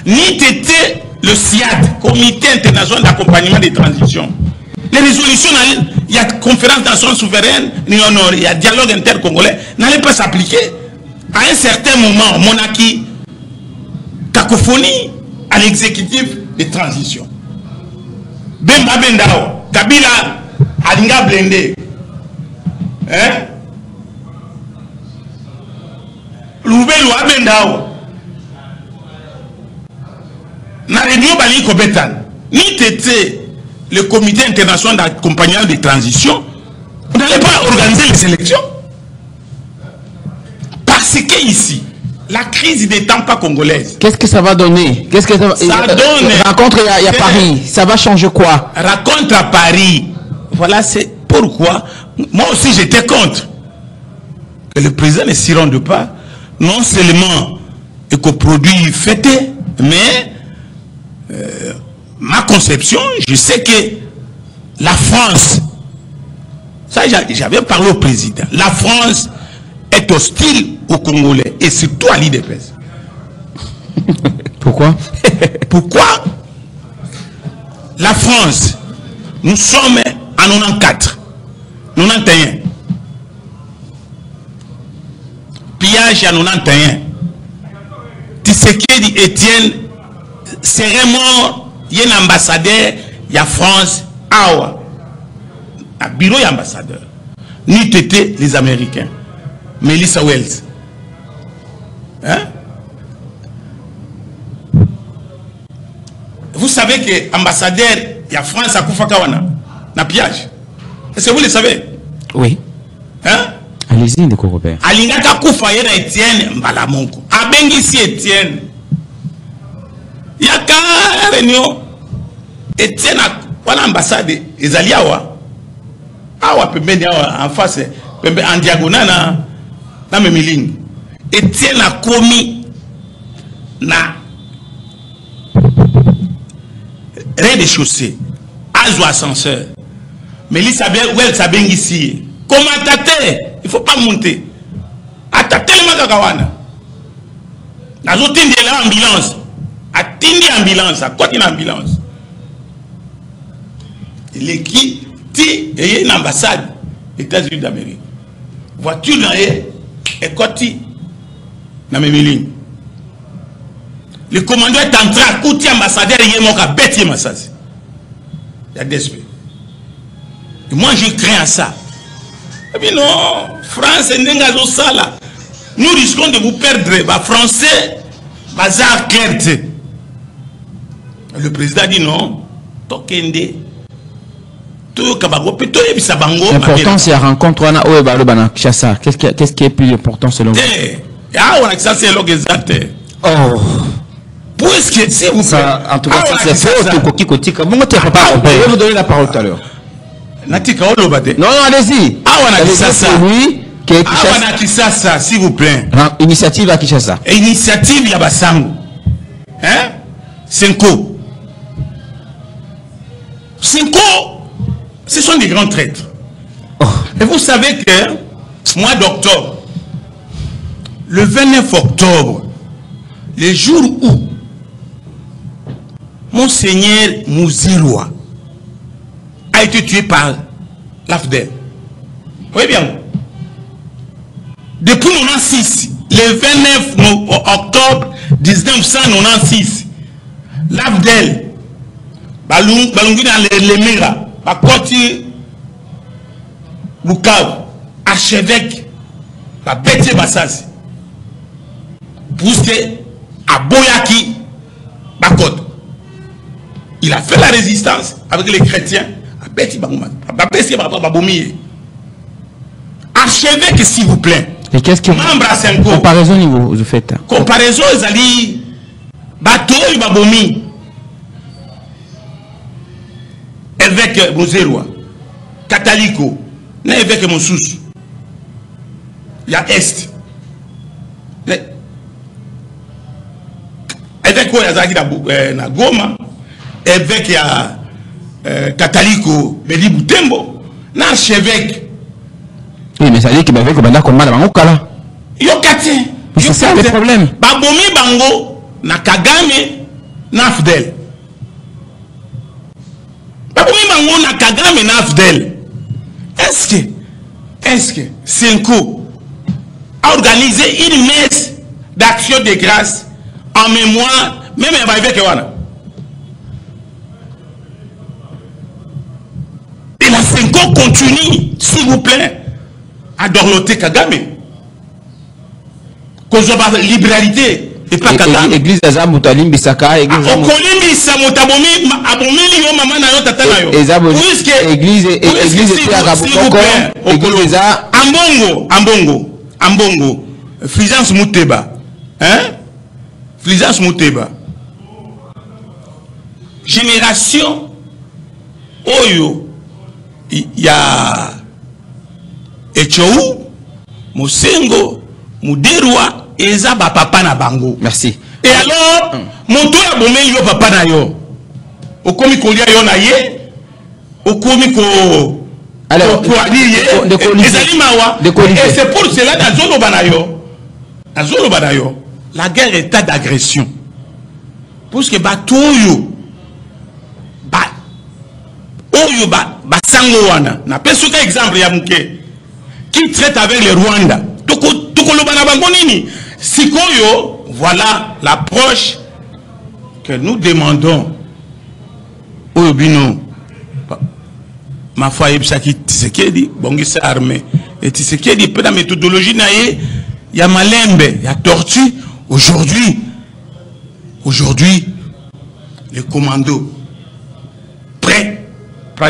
Ni été le CIAD, Comité international d'accompagnement des transitions. Les résolutions, il y a conférence des nations souveraines, il y a dialogue intercongolais, n'allait pas s'appliquer. À un certain moment, monarchie, cacophonie à l'exécutif des transitions. Bemba Bendao, Kabila, Alinga Blende. Hein? Loubelou Abendao. Na réunion Bali Kobetan. Ni tété le comité international d'accompagnement des transitions, on n'allait pas organiser les élections. Parce que ici, la crise n'est pas congolaise. Qu'est-ce que ça va donner? Qu'est-ce que ça donne? Rencontre à Paris, ça va changer quoi? Rencontre à Paris. Voilà, c'est pourquoi moi aussi j'étais contre que le président ne s'y rende pas. Non seulement éco-produit fêté, mais ma conception, je sais que la France, ça j'avais parlé au président, la France est hostile aux Congolais et surtout à l'IDPS. Pourquoi? Pourquoi la France, nous sommes en 94, 91, pillage en 91, Tshisekedi Etienne serait mort. Il y a un ambassadeur, il y a France, Awa, un bureau d'ambassadeur. Ni tété les Américains. Melissa Wells. Hein? Vous savez que l'ambassadeur, il y a France à Koufakawana, na piage. Est-ce que vous le savez? Oui. Hein? Allez-y, Ndeko Robert. Alingaka Koufa yena Etienne Mbalamonko. Abengisi Etienne. Il y a qu'un réunion. Etienne a l'ambassade des Aliawa. Awa peut venir en face, en diagonale, dans mes lignes. Etienne a commis na rez-de-chaussée, azo ascenseur. Mais il savait où elle s'abenge ici. Commentateur, il ne faut pas monter. Kakawana. Nazo tindi la ambulance. Atindi ambulance, à côté d'une ambulance. L'équipe et une ambassade des États-Unis d'Amérique. Voiture là et côté na Méméline. Le commandant est entré à côté ambassadeur et il m'a bêté massage. Il y a des espèces. Et moi je crains à ça. Et puis non, France et Nengazo Sala. Nous risquons de vous perdre. Les Français, bazar clairte. Le président dit non. Tokende. L'important c'est la rencontre qu'est-ce qui est plus important selon vous? Ah, on a ça c'est exact. Oh. Puisque si vous en tout cas c'est faux. Je vais vous donner la parole tout à l'heure. Non, allez-y. Ah, on a Kinshasa. Oui, on a Kinshasa, s'il vous plaît. Initiative à Kinshasa. Initiative Yabasango. Hein? Cinco. Ce sont des grands traîtres. Oh. Et vous savez que, mois d'octobre, le 29 octobre, le jour où Monseigneur Mouziroa a été tué par l'AFDEL. Vous voyez bien? Depuis 1996, le 29 octobre 1996, l'AFDEL, Balungu dans les Mira, Bakoti, Bukavu, archevêque, la bête Bassasi, poussé à Boyaki, Bakot. Il a fait la résistance avec les chrétiens, à Beti Bagouma, à Beti Baboumi. Archevêque, s'il vous plaît. Et qu'est-ce que comparaison vous faites? Comparaison, Zali, Bato Baboumi. Évêque Mouzerwa, Catalico, évêque Moussous, il y a Est. Évêque Yazaki na Goma, évêque ya Catalico, Beli Boutembo, l'archevêque. Oui, mais ça dit qu'il m'avait commandé comme mal à Mangokala. Yokati. C'est ça le problème. Babomi Bango, na Kagame, na Fidel. Est-ce que Cinco a organisé une messe d'action de grâce en mémoire, même avec Ewana? Et la Cinco continue, s'il vous plaît, à dorloter Kagame. Cause de la libéralité. Et pas Kagame. Église Azam Moutalim Bisaka. Église Samotabomi, Abomeli yo mama na yo tata na yo. Puisque église était à Rabokoko, église à Ambongo, Fulgence Mouteba, hein? Fulgence Mouteba. Génération Oyo, il y a Echou, Mosengo, Muderwa, Ezaba papa na bango. Merci. Et alors, mon tour a bombé yo papa na yo. Au komi kolia yo na ye. Au komi ko. Alors, et c'est pour cela dans Zolo Banayo. Dans Zolo Banayo, la guerre est état d'agression. Parce que Batoyo. Oyo Basango wana. Na pesuka exemple ya muke. Qui traite avec le Rwanda. Tokolo Banabango nini. Sikoyo, voilà l'approche que nous demandons au Bino. Ma foi, Tshisekedi, Bongisa armée. Et Tshisekedi, peu de méthodologie, il y a Malembe, il y a Tortue. Aujourd'hui, les commandos prêts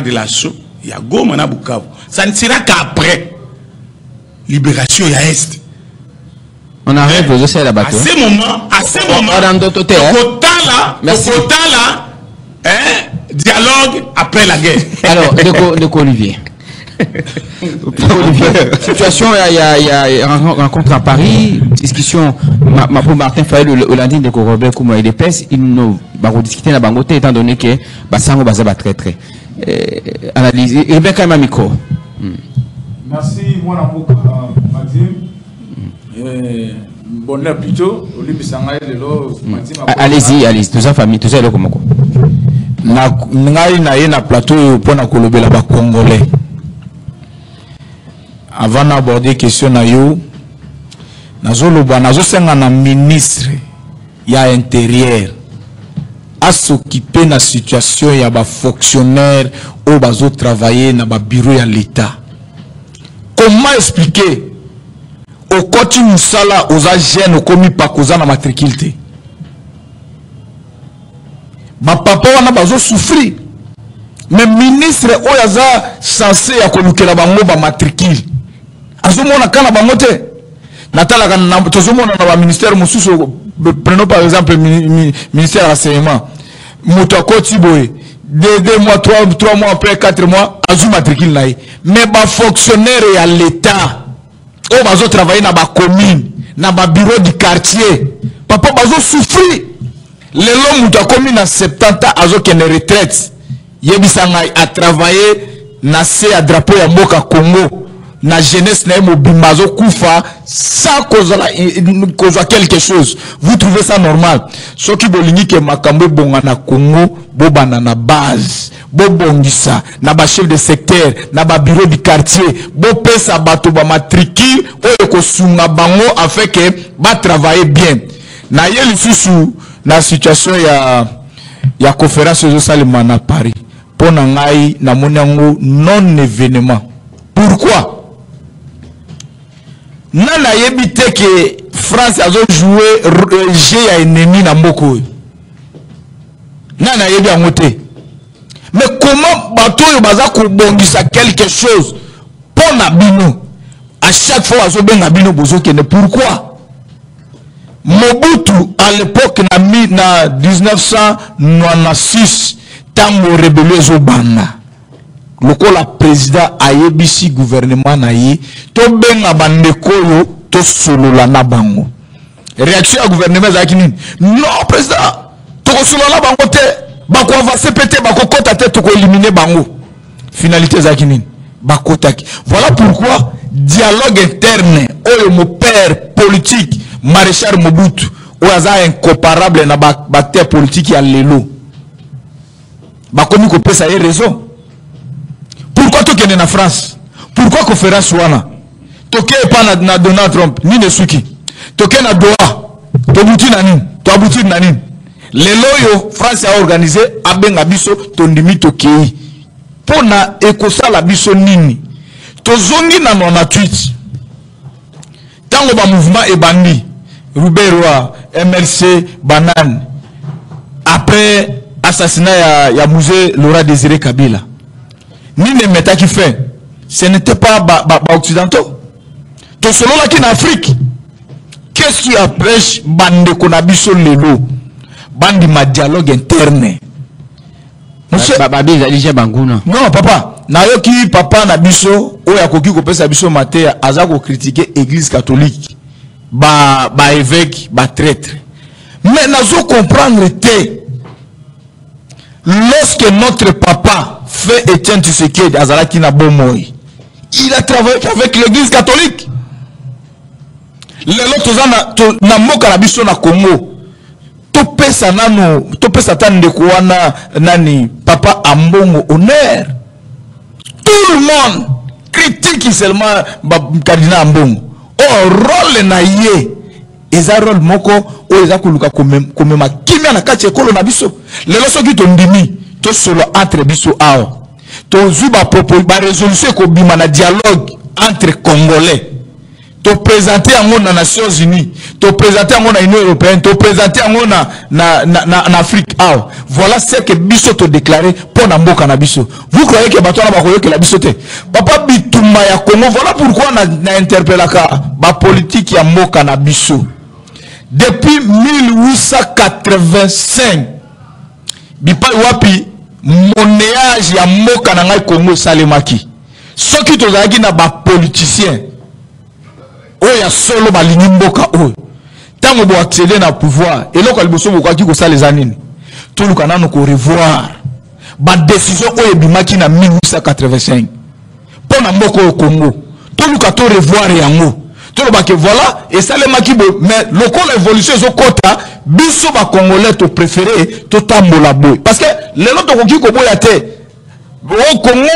de l'assaut, il y a Goma na Bukavu. Ça ne sera qu'après libération, il y a Est. On arrive aux essais là-bas. À ce moment, dialogue après la guerre. Alors, de quoi Olivier? Situation, il y a une rencontre à Paris, discussion, Martin Fayet, le lundi de Robert Kouma et des PES, ils nous vont discuter la bangote étant donné que Bassango Bazaba très très. Analyse, et bien quand même un micro. Merci, moi, Maxime. Bonheur plutôt. Allez-y, tout ça famille, tout ça est comment? Na plateau pour na kolobela ba Congolais. Avant d'aborder question na yo, nazoloba nazosenga na ministre ya intérieur à s'occuper de la situation ya ba fonctionnaire ou bazo travailler na ba bureau ya l'État. Comment expliquer au côté musala aux agents au commis pas causa na matricule? Ma papa wana bazo souffrir. Mais ministre oyaza censé ya kolukela bango ba matricule. Azomona kana bango te. Natala kana tozomona na ba ministère mususu. Prenons par exemple le ministère de l'enseignement. Moutako Tiboé, 2 mois, 3 mois après, 4 mois, azu matricule naï. Mais ba fonctionnaire et à l'État, oh bazo travailler na ba commune, na ba bureau du quartier. Papa bazo souffrir. Les hommes moutako mi na 70 ans, azo kene retraite. Yebisanga a travailler na se à drapeau ya mboka Congo. Na jeunesse na mobimbazo kufa sans cause quelque chose. Vous trouvez ça normal? Ce qui bolingi ke makambo bonga na Congo bobana na base bobongisa na ba chef de secteur na ba bureau du quartier bo pesa bato ba matricule oyo ko sunga bango afin que ba travailler bien. Na yeli susu na situation ya conférence de Salima na Paris pona ngai na monango non événement. Pourquoi? Nana yebite que France a joué jeu à ennemi na mboko. Nana yebi angote. Mais comment bato yo baza ko bongisa quelque chose pour na bino? À chaque fois azo benga bino bozo kene. Pourquoi? Mobutu à l'époque na 1996 tango rébellion zo banda. Lokola président ayebisi gouvernement na ye to benga bandeko yo to solola na bango. Réaction à gouvernement za kinini? Non président, to solola bango te, bako avancer pété, bako kota te to ko éliminer bango. Finalité za kinini? Bako taki. Voilà pourquoi dialogue interne oyo mon père politique maréchal Mobutu oyaza incomparable na bacteur politique ya lelo. Bako mi ko pesa ye raison. Pourquoi tu es en France? Pourquoi conférence wana? Tu n'es pas na Donald Trump, ni ne suki. Tu es na Doha, tu abouti na nini? Tu abouti na nini? Les loyaux, France a organisé, abenga biso, ton dimi tokei. Pona ekosa la biso nini? Tozongi na 98. Tango ba mouvement et bandi, Rouberoa, MLC, Banane. Après assassinat ya musée Laura Désiré Kabila. Ni ne meta qui fait, ce n'était pas occidentaux. Tout selon la qui en Afrique, qu'est-ce qui empêche bande konabiso lelo, bande ma dialogue interne. Non papa, na yo ki papa na biso, oya koki ko pesa biso maté azako critiquer église catholique, ba évêque, ba traître. Mais nazo comprendre te. Lorsque notre papa fait Étienne Tshisekedi Azalaki na Bomoy, il a travaillé avec l'église catholique. Lelo tozana na moka na biso na Congo. Topesa nano, topesa tande kuana nani papa Ambongo honneur. Tout le monde critique seulement cardinal Ambongo. Oh rôle na ye. Eza rôle moko o eza kuluka komema kimia na kati ekolo na biso. Lelo soki tondimi to solo entre biso ao. To zuba propos ba résolution ko bima na dialogue entre Congolais. To présenter yango na Nations Unies, to présenter yango na Union Européenne, to présenter yango na Afrique ao. Voilà ce que biso to déclarer pour na mboka na biso. Vous croyez que bato na ba koyo que la biso te? Papa bitumba ya Congo, voilà pourquoi na interpellaka ba politique ya mboka na biso. Depuis 1885, bipa wapi monnaie ya mboka na ngai Congo salemaki. Ce qui tozalaki na ba politicien oya solo ba lingi mboka oyo. Tango bo accéder na pouvoir, eloko liboso bo kwaki ko saleza nini? Toluka nanu ko revoir ba décision oyo bimaki na 1885. Pona mboka o Congo. Toluka to revoir yango. tout le bac voilà et ça les maquibo mais le corps l'évolution au quota biso ba congolais to préféré to tambola boy parce que les autres qui ko boya te au Congo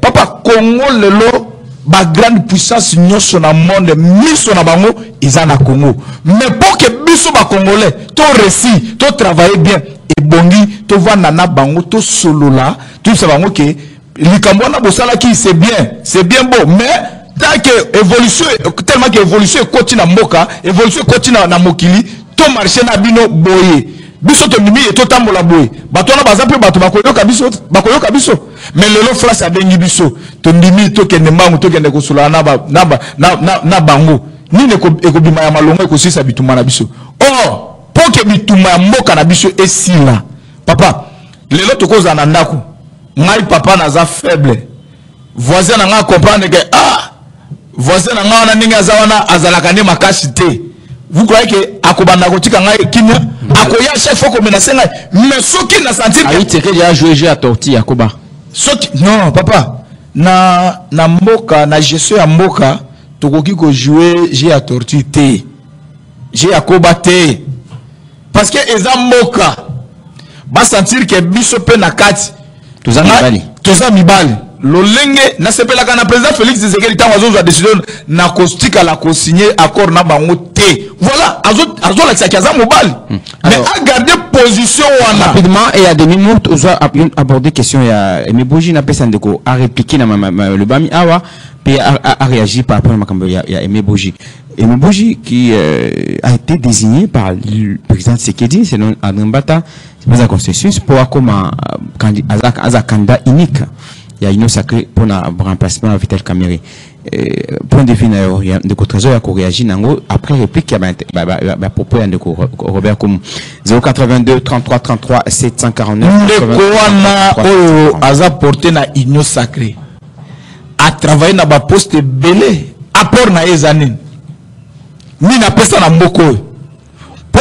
papa Congo lelo ba grande puissance nyonso na monde miso na bango izana Congo mais pour que biso ba congolais to réussi to travailler bien et bongi to vana na bango to solo là tout ça bango que likambo na bosala qui c'est bien beau mais tant que évolution tellement que évolution continue na mboka évolution continue na mokili to marché na bino boye biso to mimi et to tambola boye bato na baza pe bato bakoyoka biso mais lelo France abengi biso to ndimi to kende mbangu to kende kosula na bango nini ekobima ya malongo ekosisa bituma na biso or pour que bituma ya mboka na biso esila papa lelo to koza na ndako ngai papa naza faible voisin na nga comprendre que voisin na nga na ninga zawana azalaka ne makasi te vous croyez que akobanda kotika ngai kinya akoya chaque fois ko menacer ngai mais soki na sentir que il te déjà jouer à tortille akoba soki non papa na mboka na gestion ya mboka tokoki ko jouer jeu à tortille te jeu akoba te parce que eza mboka ba sentir que biso pe na kati toza mibali lolenge na sepela kana président Félix Tshisekedi tango azo décision na kostika la consigner accord na bango te voilà azo la kiaza mobile mais à garder position wana rapidement et à des minutes on va aborder question ya Emeboji na pesa ndeko a répliquer na le bami awa puis a réagi par rapport à makambo ya Emeboji qui a été désigné par le président Tshisekedi selon Adrimbata c'est pas la constitution pour comme candidat unique. Il y a une sacrée pour un remplacement à Vital Kamere. Point de vue de Trésor qui réagit après réplique il y a propos de Robert Koum 082 33 33 749 a porté na union sacrée a travaillé na ba poste belé apport na ezanin ni na pesa na mboko po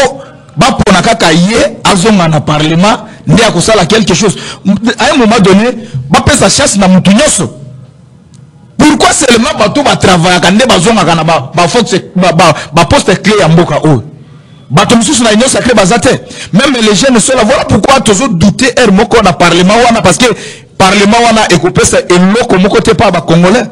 ba pona kaka ye azonga na parlement ndi akosala quelque chose à un moment donné ba pesa chasse na mutu nyoso pourquoi seulement bato ba travailler kande bazonga kana ba force ba poste clé ya mboka o bato mususu na union sacrée bazate même les jeunes sont là voilà pourquoi toujours douter er moko na parlement wana parce que parlement wana ekopesa eloko moko te pa ba congolais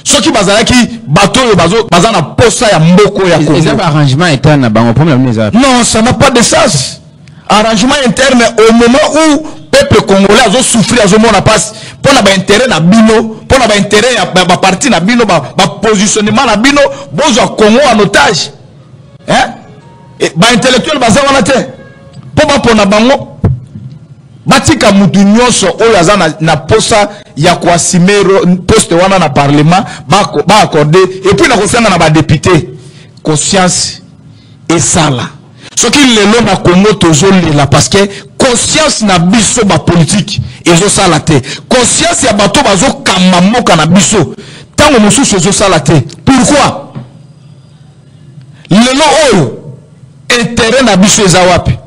soki bazalaki bato yo bazana posa ya mboko ya Congo. Ils ont arrangement interne bango problème les non ça n'a pas de sens arrangement interne au moment où peuple congolais a souffert à ce moment passe pour na ba intérêt na bino pour na ba intérêt ya ba parti na bino ba positionnement na bino bozo Congo en otage hein et ba intellectuel bazana te pour ba pona bango batika mutu nyonso oyo aza na posa ya kwasimero poste wana na parlement ba accorder et puis na kosanga na ba député conscience et sala soki lelo na Congo tozolela parce que conscience na biso ba politique ezo sala te conscience ya bato bazo kamba moka na biso tango mosusu ezo sala te pourquoi lelo oyo intérêt na biso eza wapi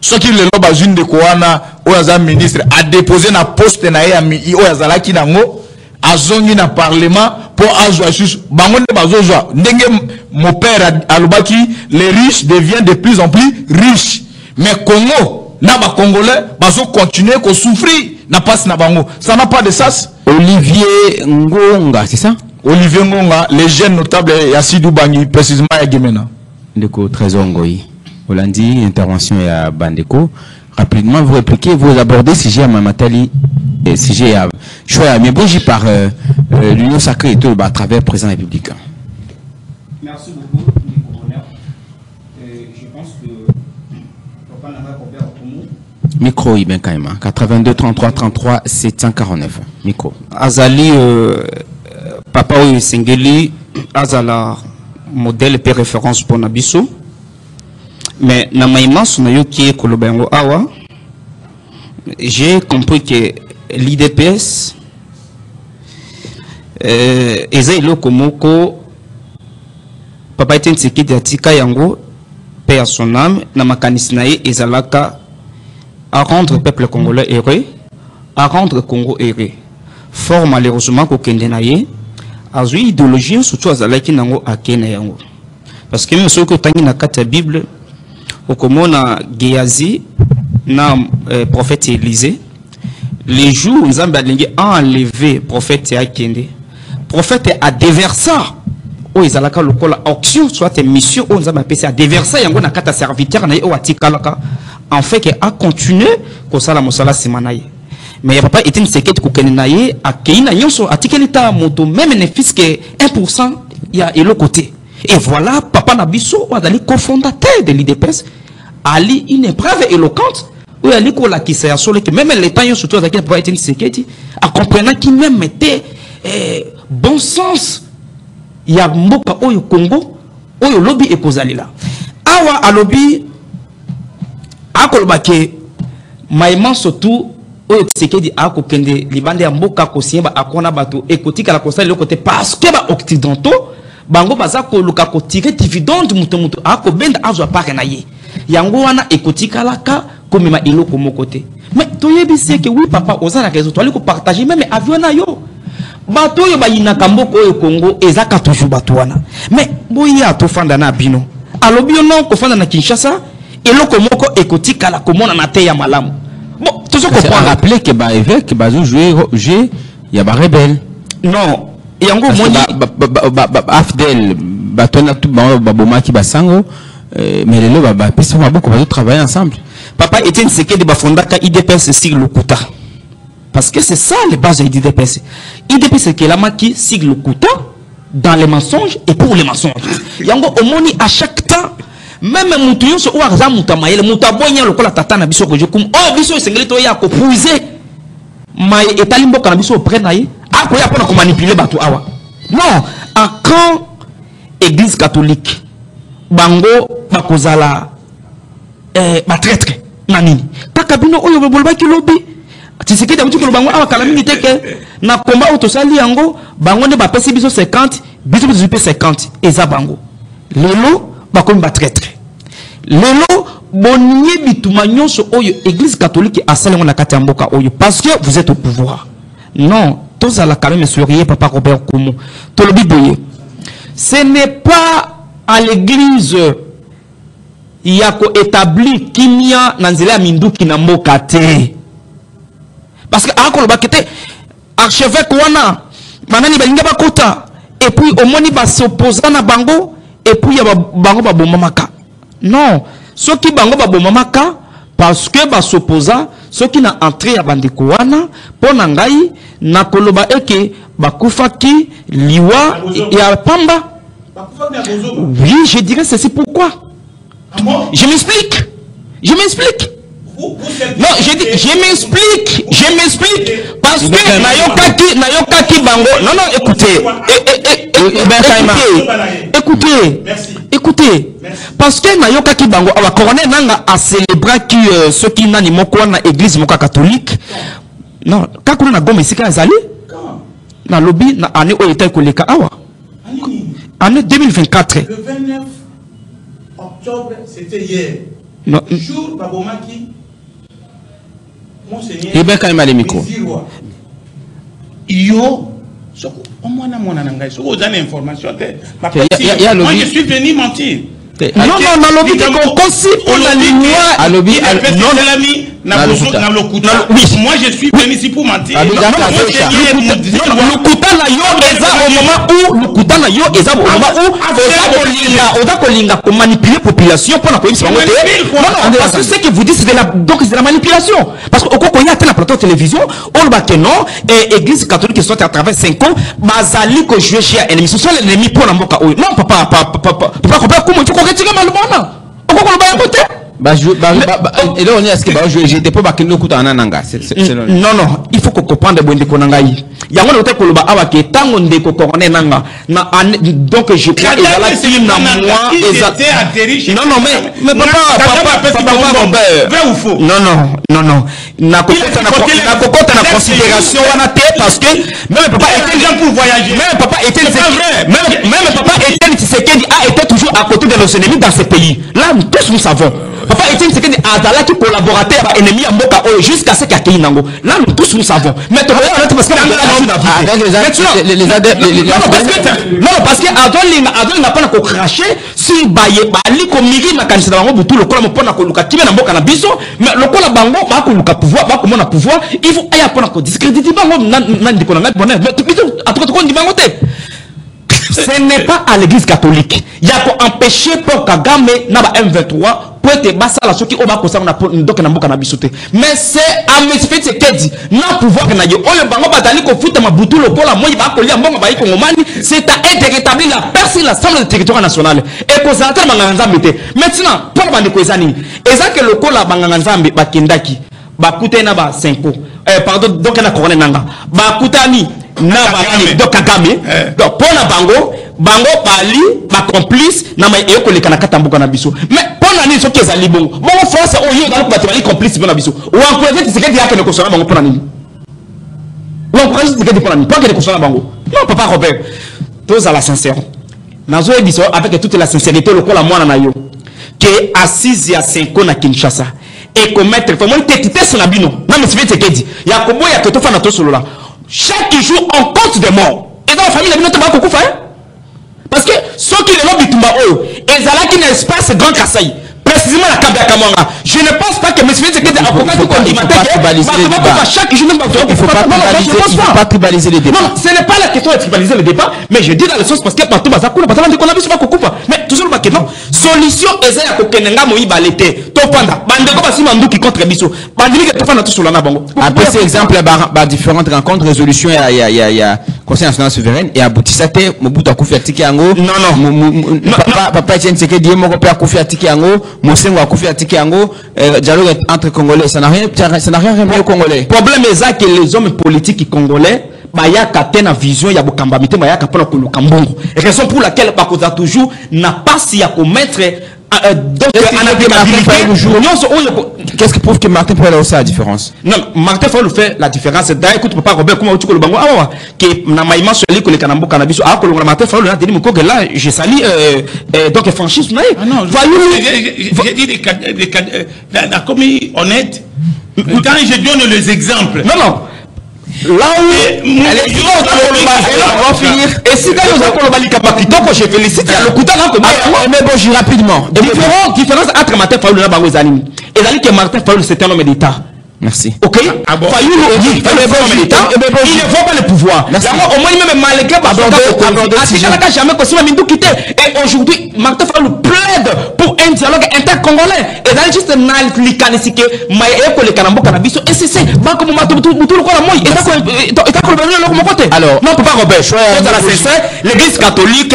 soki lelo bazune de koana oyo aza ministre a déposé na poste na ye oyo azalaki nango azongi na parlement pour azwa susu bango nde bazozwa ndenge mon père alobaki les riches deviennent de plus en plus riches mais Congo na ba congolais bazo continuer ko souffrir na passe na bango ça n'a pas de sens. Olivier Ngonga c'est ça Olivier Ngonga les jeunes notables ya Sidou Bangi précisément ya Gemena ndeko Trésor Ngoyi Olandi intervention ya Bandeko rapidement vous répliquez vous abordez sujet à Mamatali et sujet à choix mais bougie par l'union sacrée et tout à travers président républicain. Merci beaucoup je pense que papa n'a pas Robert Koumou micro Ibn Kaima 82 33 33 749 micro azali papa oyo sengeli azala modèle et référence pour Nabiso mais na maïmas na yoki kolobengo awa j'ai compris que l'IDPS eza eloko moko papa ete Tshisekedi atika yango paix à son âme na makanisi na ye ezalaka à rendre peuple congolais heureux à rendre Congo heureux fort malheureusement kokende na ye azui idéologie surtout azalaki nango akena yango parce que même ceux que tangi na kata Bible okomona Géasi na prophète Élisée les jours où Nzambe alingi enlevé prophète akende prophète a déversa o ezalaka lokola auction soit mission o Nzambe apesi a déversa yango na kata serviteur na ye o atikalaka en fait que a continué ko sala mosala simanaye mais papa était une séquette ko kenaye a keina nyonso atikelita moto même ne fisque 1% il y a l'autre côté et voilà papa Nabiso adali cofondateur de l'IDPS ali une épreuve éloquente où ali ko la kisa sur que même les temps surtout avec papa était une séquette a comprenant qui même était bon sens il y a mboka oyo Congo oyo lobby e kozalila awa alobi akolobake maïman surtout oyo Tshisekedi akokende libande ya mboka kosimba akona bato ekotika la kosala le côté parce que ba occidentaux bango baza koluka ko tirer dividende muto akobenda azwa pare na ye yango wana ekotika laka komema eloko mokote mais toyebi c'est que oui papa ozana réseau to ali ko partager même avion na yo bato yo bayinaka mboka oyo Congo ezaka toujours bato wana mais boyi atofanda na bino alobi non ko fanda na Kinshasa eloko moko ekotika la komona na te ya malamu bon toujours comprendre rappeler que ba évêque bazo jouer il y a ba rebelle non yango moni afdel batona tout ba bomaki basango mais les loba ba pesa maboko bazo travailler ensemble papa était une séquelle de bafondaka IDPS sur le Kouta parce que c'est ça les bases de l'IDPS IDPS c'est que la maki sur le Kouta dans les mensonges et pour les mensonges yango omoni à chaque temps même mutuyo so oaza mutamayele mutabonya lokola tata na biso ko je kum oh biso sengeli to ya ko puiser mai etali mboka na biso auprès na ye akoya pona ko manipuler bato awa non à quand église catholique bango bakozala ba traître na nini kaka bino oyo bolobaki lobi Tshisekedi amuti ko bango awa kala mingi teke na komba otosali yango bango ne ba pesi biso 50 biso 50 eza bango lelo bakomi ba traître lelo bonnie bituma nyonso oyo église catholique asali na kati ya mboka oyo parce que vous êtes au pouvoir non tous à la quand même sourier papa Robert Koumou tolobi boye ce n'est pas à l'église yako établi kimia na nzela ya minduki na mboka te parce que akoloba kete archevêque wana banani balinga bakota et puis omoni ba s'opposant na bango et puis ya bango ba bomamaka non ceux qui bango ba bomamaka parce que ba s'opposa ceux qui na entré ya bandeko wana pona ngai na koloba eke bakufaki liwa ya pamba oui je dirais ceci pourquoi je m'explique non je m'explique parce que nayokaki bango non écoutez écoutez parce que nayokaki bango awa coroner nanga a célébrer qui ceux qui nani moko na église moko catholique non kakuna na goma isika azali na lobby na année oyo était koleka awa année 2024 le 29 octobre c'était hier non jour babomaki monseigneur et bien quand même les micros yo moi information moi je suis venu mentir non lobby moi je suis venu ici pour mentir manipuler population pour parce que ce que vous dites c'est de la manipulation parce que au y a la plateau télévision on va que non et église catholique soit à travers 5 ans bazali ko jouer chez ennemi ce sont les ennemis pour la mboka non papa comment tu retirer malbona et là on est à ce que j'étais pas bakino kuta ananga non il faut qu'on comprenne bonde konangai yango na oteko loba awa ke tango ndeko coroner nanga na donc je crois ezala ki na moi non mais papa Robert vrai ou faux non na kokota na considération wana te parce que même papa était gens pour voyager même papa était Tshisekedi a été toujours à côté de nos ennemis dans ce pays là tous nous savons Papa Etienne Tshisekedi Azala qui collaborateur à ennemi à Mboka jusqu'à ce qu'il y ait Nango. Là, nous tous nous savons. Mais parce que parce que Adol n'a pas craché sur Baye, Bali, comme Miri, ma candidat, tout le corps, mon pona, Koluka, qui m'a Mboka na biso, mais le corps, Bango, va Koluka pouvoir, va comment on a pouvoir, il faut aller à Pona, discréditer Bango, nan, ce n'est pas à l'église catholique. Il y a pour empêcher pour Kagame na ba M23 pour être bassa la soki o ba ko sa na donc na mboka na bisote. Mais c'est à Monsieur Tshisekedi na pouvoir na yo oyo bango batali ko futa mabutu lokola moi ba ko lia mbongo ba iko ngomani, c'est à être rétablir la personne l'ensemble du territoire national. Et ko za tellement nzambe te. Maintenant pour ba ndeko ezani ezake lokola banganga nzambe bakendaki bakute na ba 5 pardon donc na corona nanga bakutani na donc Kagame donc pour la bango bali ba complice na ma eko le kana katambuka na biso mais pour la ni soki ezali bon France oyo dans ko batali complice na biso ou encourager Tshisekedi yake ne ko sona bango pour la ni ou encourager Tshisekedi pour la ni pas que ne ko sona bango non papa Robert tous à la sincère nazo ebiso avec toute la sincérité le kola mwana na yo que assise ya 5 ans na Kinshasa et commettre vraiment tétité sur la bino na Monsieur Tshisekedi ya kobo ya to fa na to solo là. Chaque jour on compte des morts. Et dans la famille, les gens ne pas parce que ceux qui les ont bitumba et là qui n'espace grand Kassai. Précisément la Kabia Kamanga. Je ne pense pas que M. Tshisekedi a avocat qui chaque jour il ne faut pas tribaliser les débats. Non, ce n'est pas la question de tribaliser les débats, mais je dis dans le sens parce que partout ça coule, parce qu'on a vu ça coupe. Mais toujours pas que non. Solution est à Kokenenga Moïba l'été. Topanda, Bandeko Bassi Mandou qui contre Bisso. Bandini qui Topanda tout sur la Bango. Après ces exemples, différentes rencontres, résolutions, il y a Conseil national souverain et aboutissate, Mobutu Akufo Atiki Yango. Non. Papa Etienne Tshisekedi, Moko Akufo Atiki Yango. Mosengo Akufo Atiki Yango, dialogue entre Congolais, ça n'a rien remis aux Congolais. Problème est que les hommes politiques congolais, Bayaka tena vision ya bokambamite Bayaka pour le Kambongo. Raison pour laquelle Bakoza toujours n'a pas si à commettre donc qu'est-ce qui prouve que Martin Fayulu a aussi la différence? Non, Martin Fayulu fait la différence. D'ailleurs, écoute, papa Robert, comment tu le bango que na maïma sur les que Kanambo Cannabis a que Martin Fayulu a dit que là, je salue donc franchise. Ah non, j'ai dit des commis honnêtes. Quand je donne les exemples. Non. Là où on va finir. Et si je félicite, je bon, rapidement. Différence entre Martin Fayulu et Bango Zanimi. Et là, que Martin Fayulu, c'est un homme d'État. Merci. Ok. Fayulu, il ne faut pas le pouvoir. Au moins, même malgré et aujourd'hui, Martin Fayulu plaide pour un dialogue intercongolais. Et là, juste alors, non, pas Robert, l'église catholique,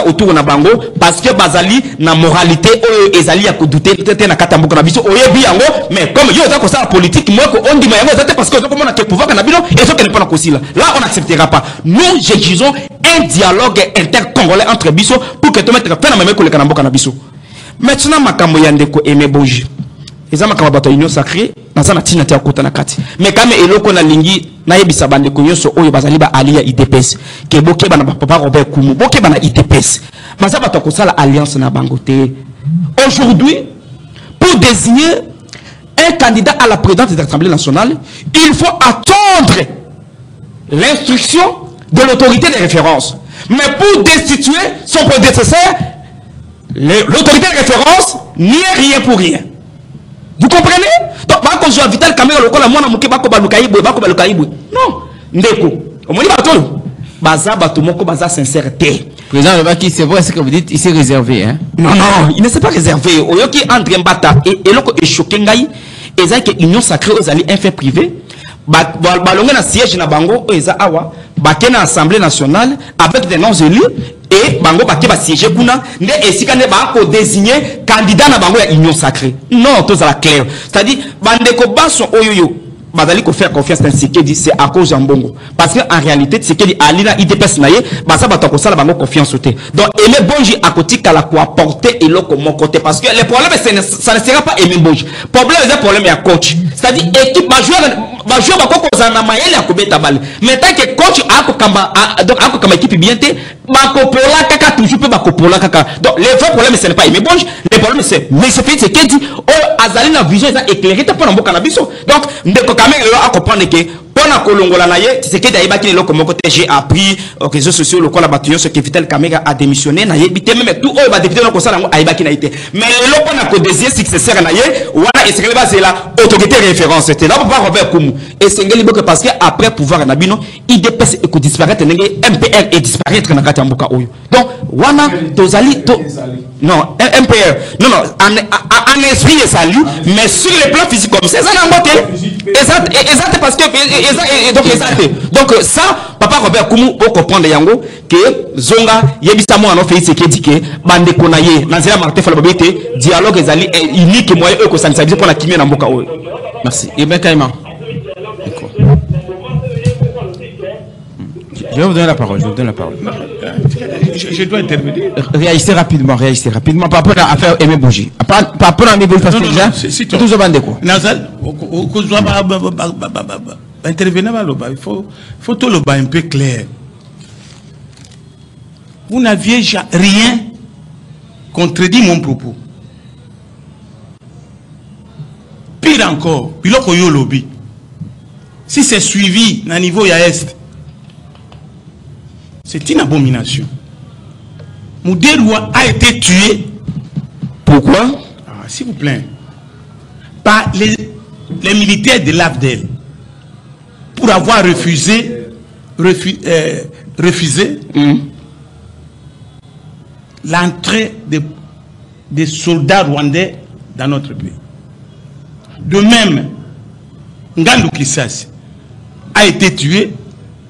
autour na bango parce que bazali na moralité ezali ya douter peut-être na katambuka na biso oyebi yango mais comme yo za ko ça politique moi ko on dit yango ça parce que comme on a que pouvoir na bino et ce qu'elle pas na kosila là on n'acceptera pas nous exigeons un dialogue intercongolais entre biso pour que to mettre fin na même ko le kanamboka na biso maintenant makambo ya ndeko Aimé Bonji ezama kama bato union sacrée na sana tina tia kota na kati mais kama eloko na lingi na yebisa bande ko nyonso oyo bazali ba alia IDPS ke boke bana papa Robert Kumu boke bana IDPS baza bato ko sala alliance na bangote aujourd'hui pour désigner un candidat à la présidence de l'Assemblée nationale il faut attendre l'instruction de l'autorité de référence mais pour destituer son prédécesseur l'autorité de référence n'y est rien pour rien. Vous comprenez? Donc, quand je Vital Kamera, le col, moi, non, ndeko. Au moins, baza batumoko baza sincérité. Président Lobaki, c'est vrai ce que vous dites, il s'est réservé, hein? Non, il ne s'est pas réservé. Oyoki André Mbata et loko est choqué ngai. Et ça que union sacrée aux alliés un fait privé. Balonga na siège na bango eza awa bakena assemblée nationale avec des noms élus et bango baké ba siéger kuna nde esika ne ba ko désigner candidat na bango ya union sacrée non tout ça la clair c'est-à-dire bandeko baso oyoyo bazali ko faire confiance dans ce qui dit c'est à cause en bongo parce que en réalité ce qui dit alina IDPS naye basa bato ko sala bango confiance oté donc Aimé Bonji à côté kala ko apporter et loko mon côté parce que le problème ça ne sera pas Aimé Bonji problème c'est problème ya coach c'est-à-dire équipe majeur bakoko zana mayele akobeta balle mais tant que coach akokamba donc akokamba équipe bien té bakopola kaka toujours pe bakopola kaka donc le vrai problème ce n'est pas mais bon le problème c'est mais c'est fait c'est que dit oh azali na vision ça éclairé ta pona mboka na biso donc ndeko kamé le akopendre que pona kolongola na ye c'est que daïba qui le komoko j'ai appris aux réseaux sociaux le kola batuyo ce que Vital Kamerhe a démissionné na yebité même tout oh ba député na ko sala ngo aiba ki na été mais le pona ko désir successeur na ye wana et c'est la autorité référence c'était là pour pas Robert Koumou et c'est ngeli parce que après pouvoir na bino il dépasse et ko disparaître ndenge MPR et disparaître na kati mboka oyo donc wana tozali to non MPR non en esprit et salut mais sur le plan physique comme c'est ça na ngote exact parce que donc ça papa Robert Koumou au comprendre yango que zonga yebisa mo ano fait ce qui dit que bande konaye na zela Martin Fayulu babete dialogue ezali unique moyen eko sensibiliser pour la kimia na mboka oyo. Merci. Et bien Kaima. Je vais vous donner la parole. Je dois intervenir. Réagissez rapidement par rapport à affaire Aimé Bougie. Par rapport à Aimé Bougie parce que déjà tout ça bande quoi. Nazal intervenir il faut tout le bas un peu clair. Vous n'aviez rien contredit mon propos. Pire encore, biloko yo lobby. Si c'est suivi à niveau ya est, c'est une abomination. Mouderoua a été tué. Pourquoi? S'il vous plaît. Par les militaires de l'AFDEL. Pour avoir refusé l'entrée des soldats rwandais dans notre pays. De même, Ngandou Kisasi a été tué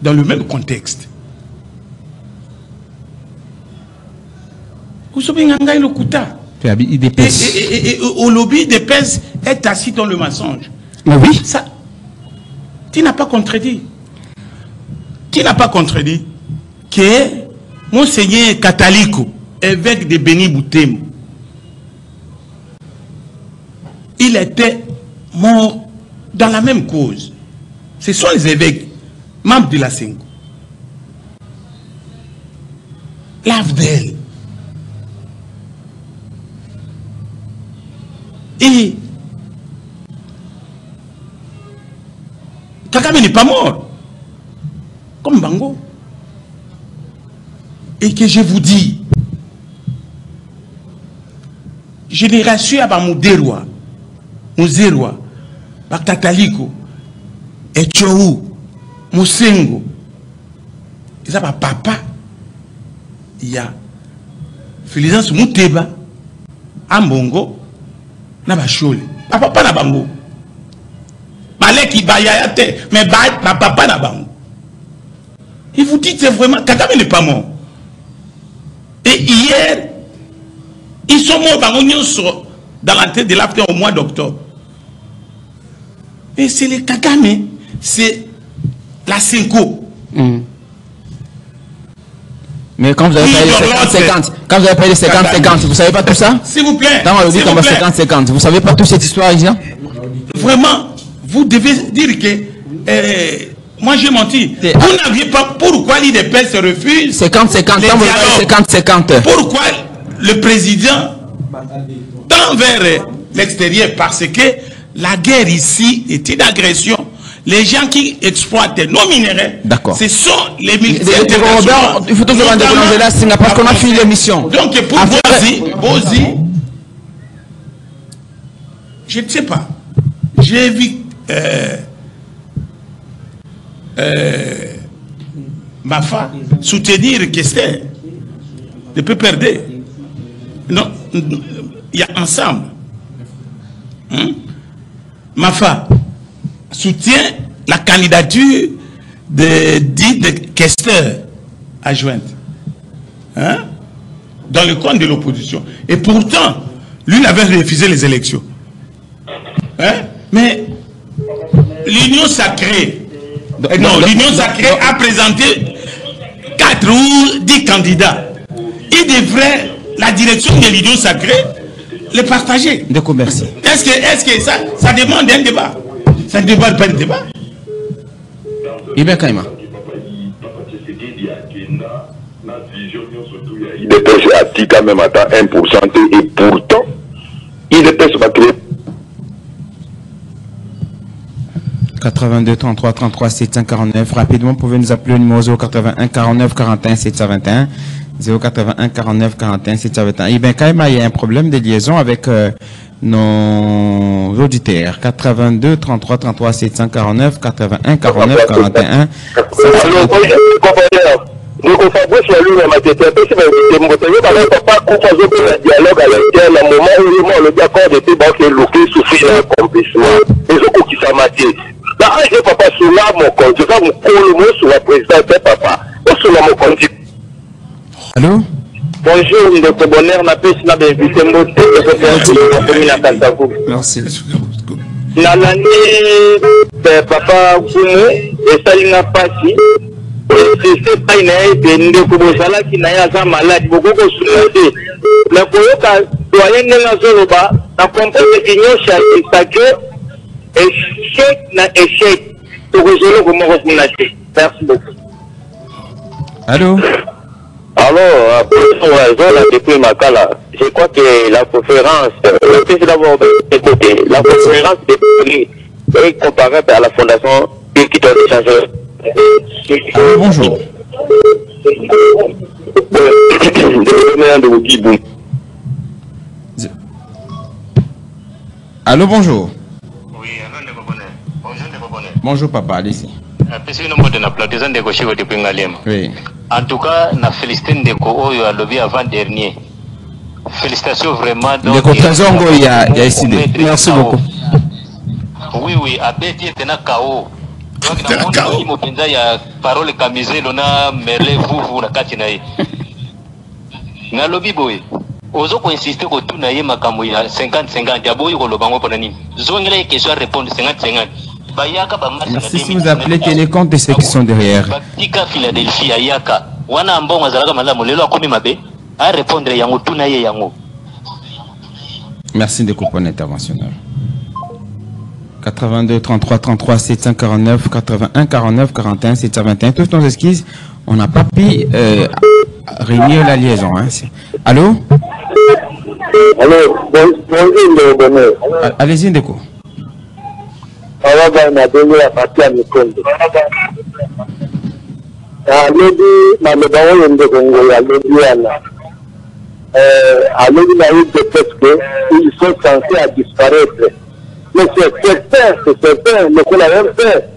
dans le même contexte. Vous savez, Ngangaï le Kouta. Et au lobby des PES est assis dans le mensonge. Oui. Ça, tu n'as pas contredit. Tu n'as pas contredit que Monseigneur Kataliko, évêque de Béni Boutem, il était mort dans la même cause. Ce sont les évêques, membres de la Sengo. L'AFDEL. Et Kagame n'est pas mort. Comme Bango. Et que je vous dis, génération à Mouderoua, Mouzeroua, Bakataliko, Etchou, Moussengo, ils ont papa, il y a Félix Mouteba, Ambongo, Nabachole, papa na bango. Maleki bayayate, mais ma papa na bango. Et vous dites c'est vraiment, Kagame n'est pas mort. Et hier, ils sont morts dans l'entrée de l'after au mois d'octobre. Et c'est les Kagame, c'est la Senko. Mais quand vous avez parlé de 50-50, vous savez pas tout ça? S'il vous plaît. Quand on dit qu'on va 50-50, vous savez pas toute cette histoire ici? Vraiment, vous devez dire que moi j'ai menti. Vous n'aviez pas pourquoi l'IDP se refuse 50-50, 50-50. Pourquoi le président tend vers l'extérieur? Parce que la guerre ici est une agression. Les gens qui exploitent nos minéraux, ce sont les militaires. Il faut toujours demander là, c'est parce qu'on a fini l'émission. Donc pour Bozi, je ne sais pas. J'ai vu Mafa soutenir Kester de PPRD. Non, il y a ensemble. Mafa soutient la candidature de Kester adjointe. Dans le camp de l'opposition. Et pourtant, lui n'avait refusé les élections. Mais l'Union sacrée, l'Union sacrée a présenté 4 ou 10 candidats. Il devrait, la direction de l'Union sacrée, les partager. D'accord, merci. Est-ce que ça demande un débat? Ça ne débat pas de débat. Et bien, Kaima. Il dépêche à Tika même à 1% et pourtant, il dépêche à créer. 82 33 33 749. Rapidement, vous pouvez nous appeler au numéro 081 49 41 721. 081 49 41 721. Et bien, Kaima, il y a un problème de liaison avec nos auditeurs. 82 33 33 749 81 49 41. Nous avons fait la matière, parce que nous avons pas un dialogue à l'intérieur, le moment où le d'accord de tout le monde souffrir l'accomplissement. Les autres qui sont matière. Là, je ne peux pas sur là mon compte. Je vais vous coller sur la présidente de papa. Ou sur mon compte. Allô? Bonjour, Dr. Bonheur, n'a pas invité mon Merci. Dans l'année de papa Koumou, et ça il n'a pas si. C'est pas une aide de Koubosala qui n'a pas malade, beaucoup de soulager. Mais pour le doyen de la Zoroba, la compagnie de l'Union Château, échec n'a échec pour résoudre comment reconnaître. Merci beaucoup. Allô? Alors, depuis Makala, je crois que la conférence, la conférence des prix est comparée à la fondation qui doit changer. Bonjour. Allô, bonjour. Oui, bonjour. Bonjour, papa, allez-y. Oui. En tout cas, na félicité Ndeko Oyo a lobby avant-dernier. Félicitations vraiment. Ndeko Trésongo, il y a décidé. Merci beaucoup. Oui, à Béti était na KO. Donc, na il y a parole camisée, on a mêlé vous, la katinaï. Na lobby boy. Ozo ko insister ko tout na ye makambo ya 50-50 ya boy ko lobango pona nini. Zongela question à répondre 50-50. Merci si vous appelez, tenez compte de ceux qui sont derrière. Philadelphie ayaka wana mbongo azalaka malamu lelo akomi mabe a répondre yango tuna ye yango. Merci de couper l'intervention. 82 33 33 749 81 49 41 721. Toutes nos excuses, on n'a pas pu réunir la liaison. Hein. Allô? Allô, bonjour. Allez-y, Ndeko. Awaga na dongo ya parti ya Mikondo. Alobi na mebawo yende Congo ya lobi yana. Alobi na eu peut-être que ils sont censés à disparaître. Mais c'est certain, mais qu'on a même fait.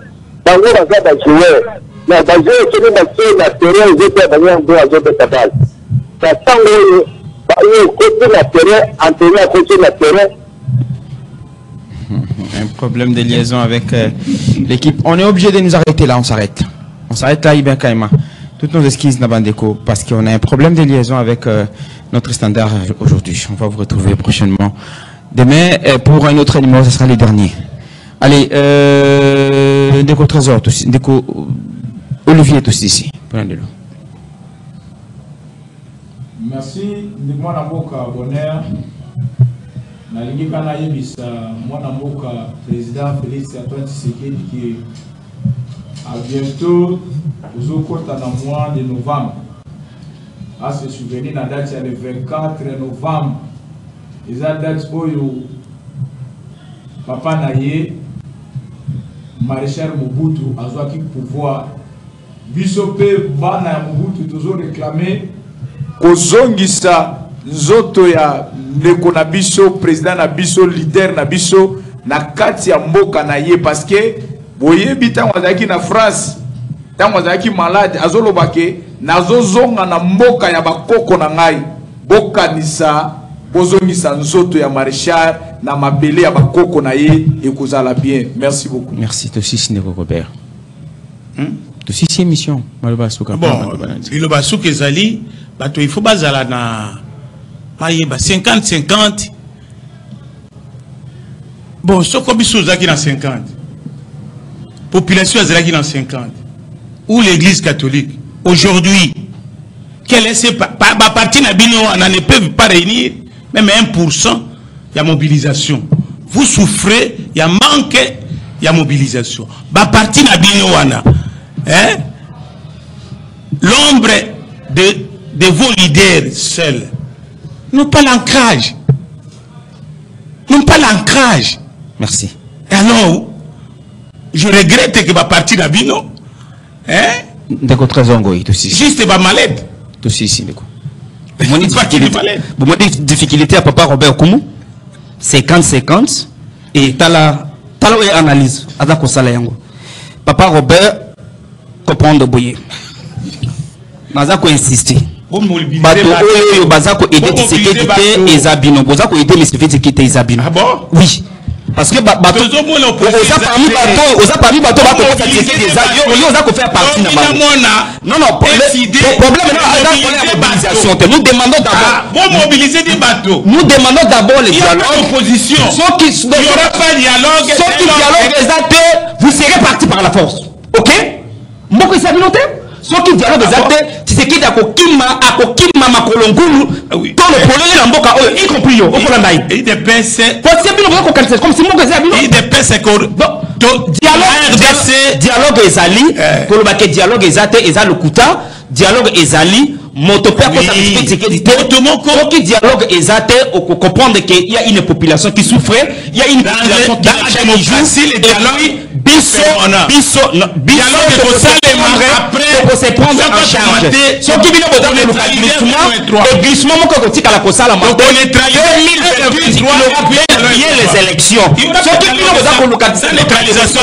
Bango baza ba joueur. Na ba joueur qui est na terrain, ils étaient venus en deux à jouer de cabal. Ça tango ba eu côté na terrain, entraîné à côté na terrain. Un problème de liaison avec l'équipe. On est obligé de nous arrêter là, on s'arrête. On s'arrête là, Ibn Kaima. Toutes nos excuses, Nabandeko, parce qu'on a un problème de liaison avec notre standard aujourd'hui. On va vous retrouver prochainement. Demain, pour un autre numéro, ce sera le dernier. Allez, Ndeko Trésor, Ndeko Olivier est aussi ici. Prenez-le. Merci, Ndeko Naboka Bonheur. Nalingi kana yebisa mwana mboka président Félix Antoine Tshisekedi qui à bientôt au kota na mois de novembre à se souvenir la date le 24 novembre eza date oyo papa naye maréchal Mobutu azwaki pouvoir biso pe bana ya Mobutu toujours réclamer kozongisa nzoto ya ndeko na biso président na biso leader na biso na kati ya mboka na ye parce que boyebi ntango azalaki na France ntango azalaki malade azolobake nazozonga na mboka ya bakoko na ngai bokanisa bozongisa nzoto ya maréchal na mabele ya bakoko na ye ekozala bien. Merci beaucoup. Merci Tosisi Ndeko Robert. Tosisi émission Maloba Souka. Bon, il va souka ezali bato il faut bazala na 50-50. Bon, ce qu'on a qui dans 50. Population est dans 50. Ou l'église catholique. Aujourd'hui, quel est ce parti ne peuvent pas réunir même 1%. Il y a mobilisation. Vous souffrez, il y a manque il y a mobilisation. Bah parti na bino wana. Hein? L'ombre de vos leaders seuls n'ont pas l'ancrage. N'ont pas l'ancrage. Merci. Et alors, je regrette que ma partie na bino. Hein? D'accord, très engouillé, tout ici. Juste ma malade. Tout ici, d'accord. Vous difficulté à papa Robert Koumou 50-50 et t'as analyse adako sala yango papa Robert comprendre boye nazako insister bato oyo bazako aider Tshisekedi te ezabino bozako aider Tshisekedi te ezabino. Ah bon? Oui. Parce que bato oza parmi bato bako kota Tshisekedi yo oza ko faire partie na bango. Non problème est mobilisation. Nous demandons d'abord bon mobiliser des bateaux. Nous demandons d'abord les dialogues. Opposition. Il n'y aura pas de dialogue. Ceux qui dialoguent les actes, vous serez partis par la force. Ok? Moi que ça ceux qui dialoguent les actes, Tshisekedi akokima makolongulu dans le polonais na mboka oyo y compris yo okola ndai. Et des PC. Parce que bino ko kanisa comme si moko ezabino. Et des PC dialogue ezali koloba ke dialogue ezate eza lokuta dialogue ezali moto père ko ça Tshisekedi qui dialogue ezate au comprendre qu'il y a une population qui souffre, il y a une population qui a démocratie les dialogues biso dialogue pour se prendre en charge. Ce qui vient de donner le glissement, le glissement moko ko tika la kosala ma. Donc on est trahi 2023 les élections. Ce qui vient de donner le neutralisation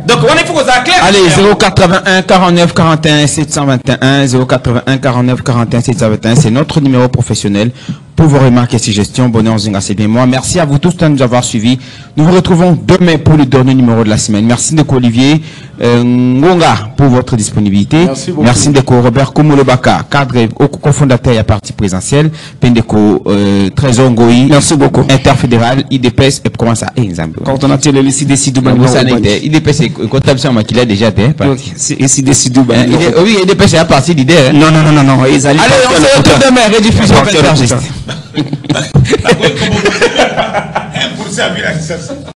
donc on est faut que ça clair. Allez 081 49 41 721 081 49 41 721 c'est notre numéro professionnel pour vos remarques et suggestions. Bonheur Zinga, c'est bien moi. Merci à vous tous de nous avoir suivis. Nous vous retrouvons demain pour le dernier numéro de la semaine. Merci de Olivier Ngonga pour votre disponibilité. Merci de Robert Koumolobaka, cadre cofondateur et parti présidentiel. Pendeko Trésor Ngoï. Merci beaucoup. Interfédéral, IDPS et comment ça coordonnateur le CDC Dubaï. IDPS est comptable sur qu'il a déjà des. CDC Dubaï. Oui, IDPS est à partir d'idée. Non. Allez, on se retrouve demain. Rediffusion. Pour ça,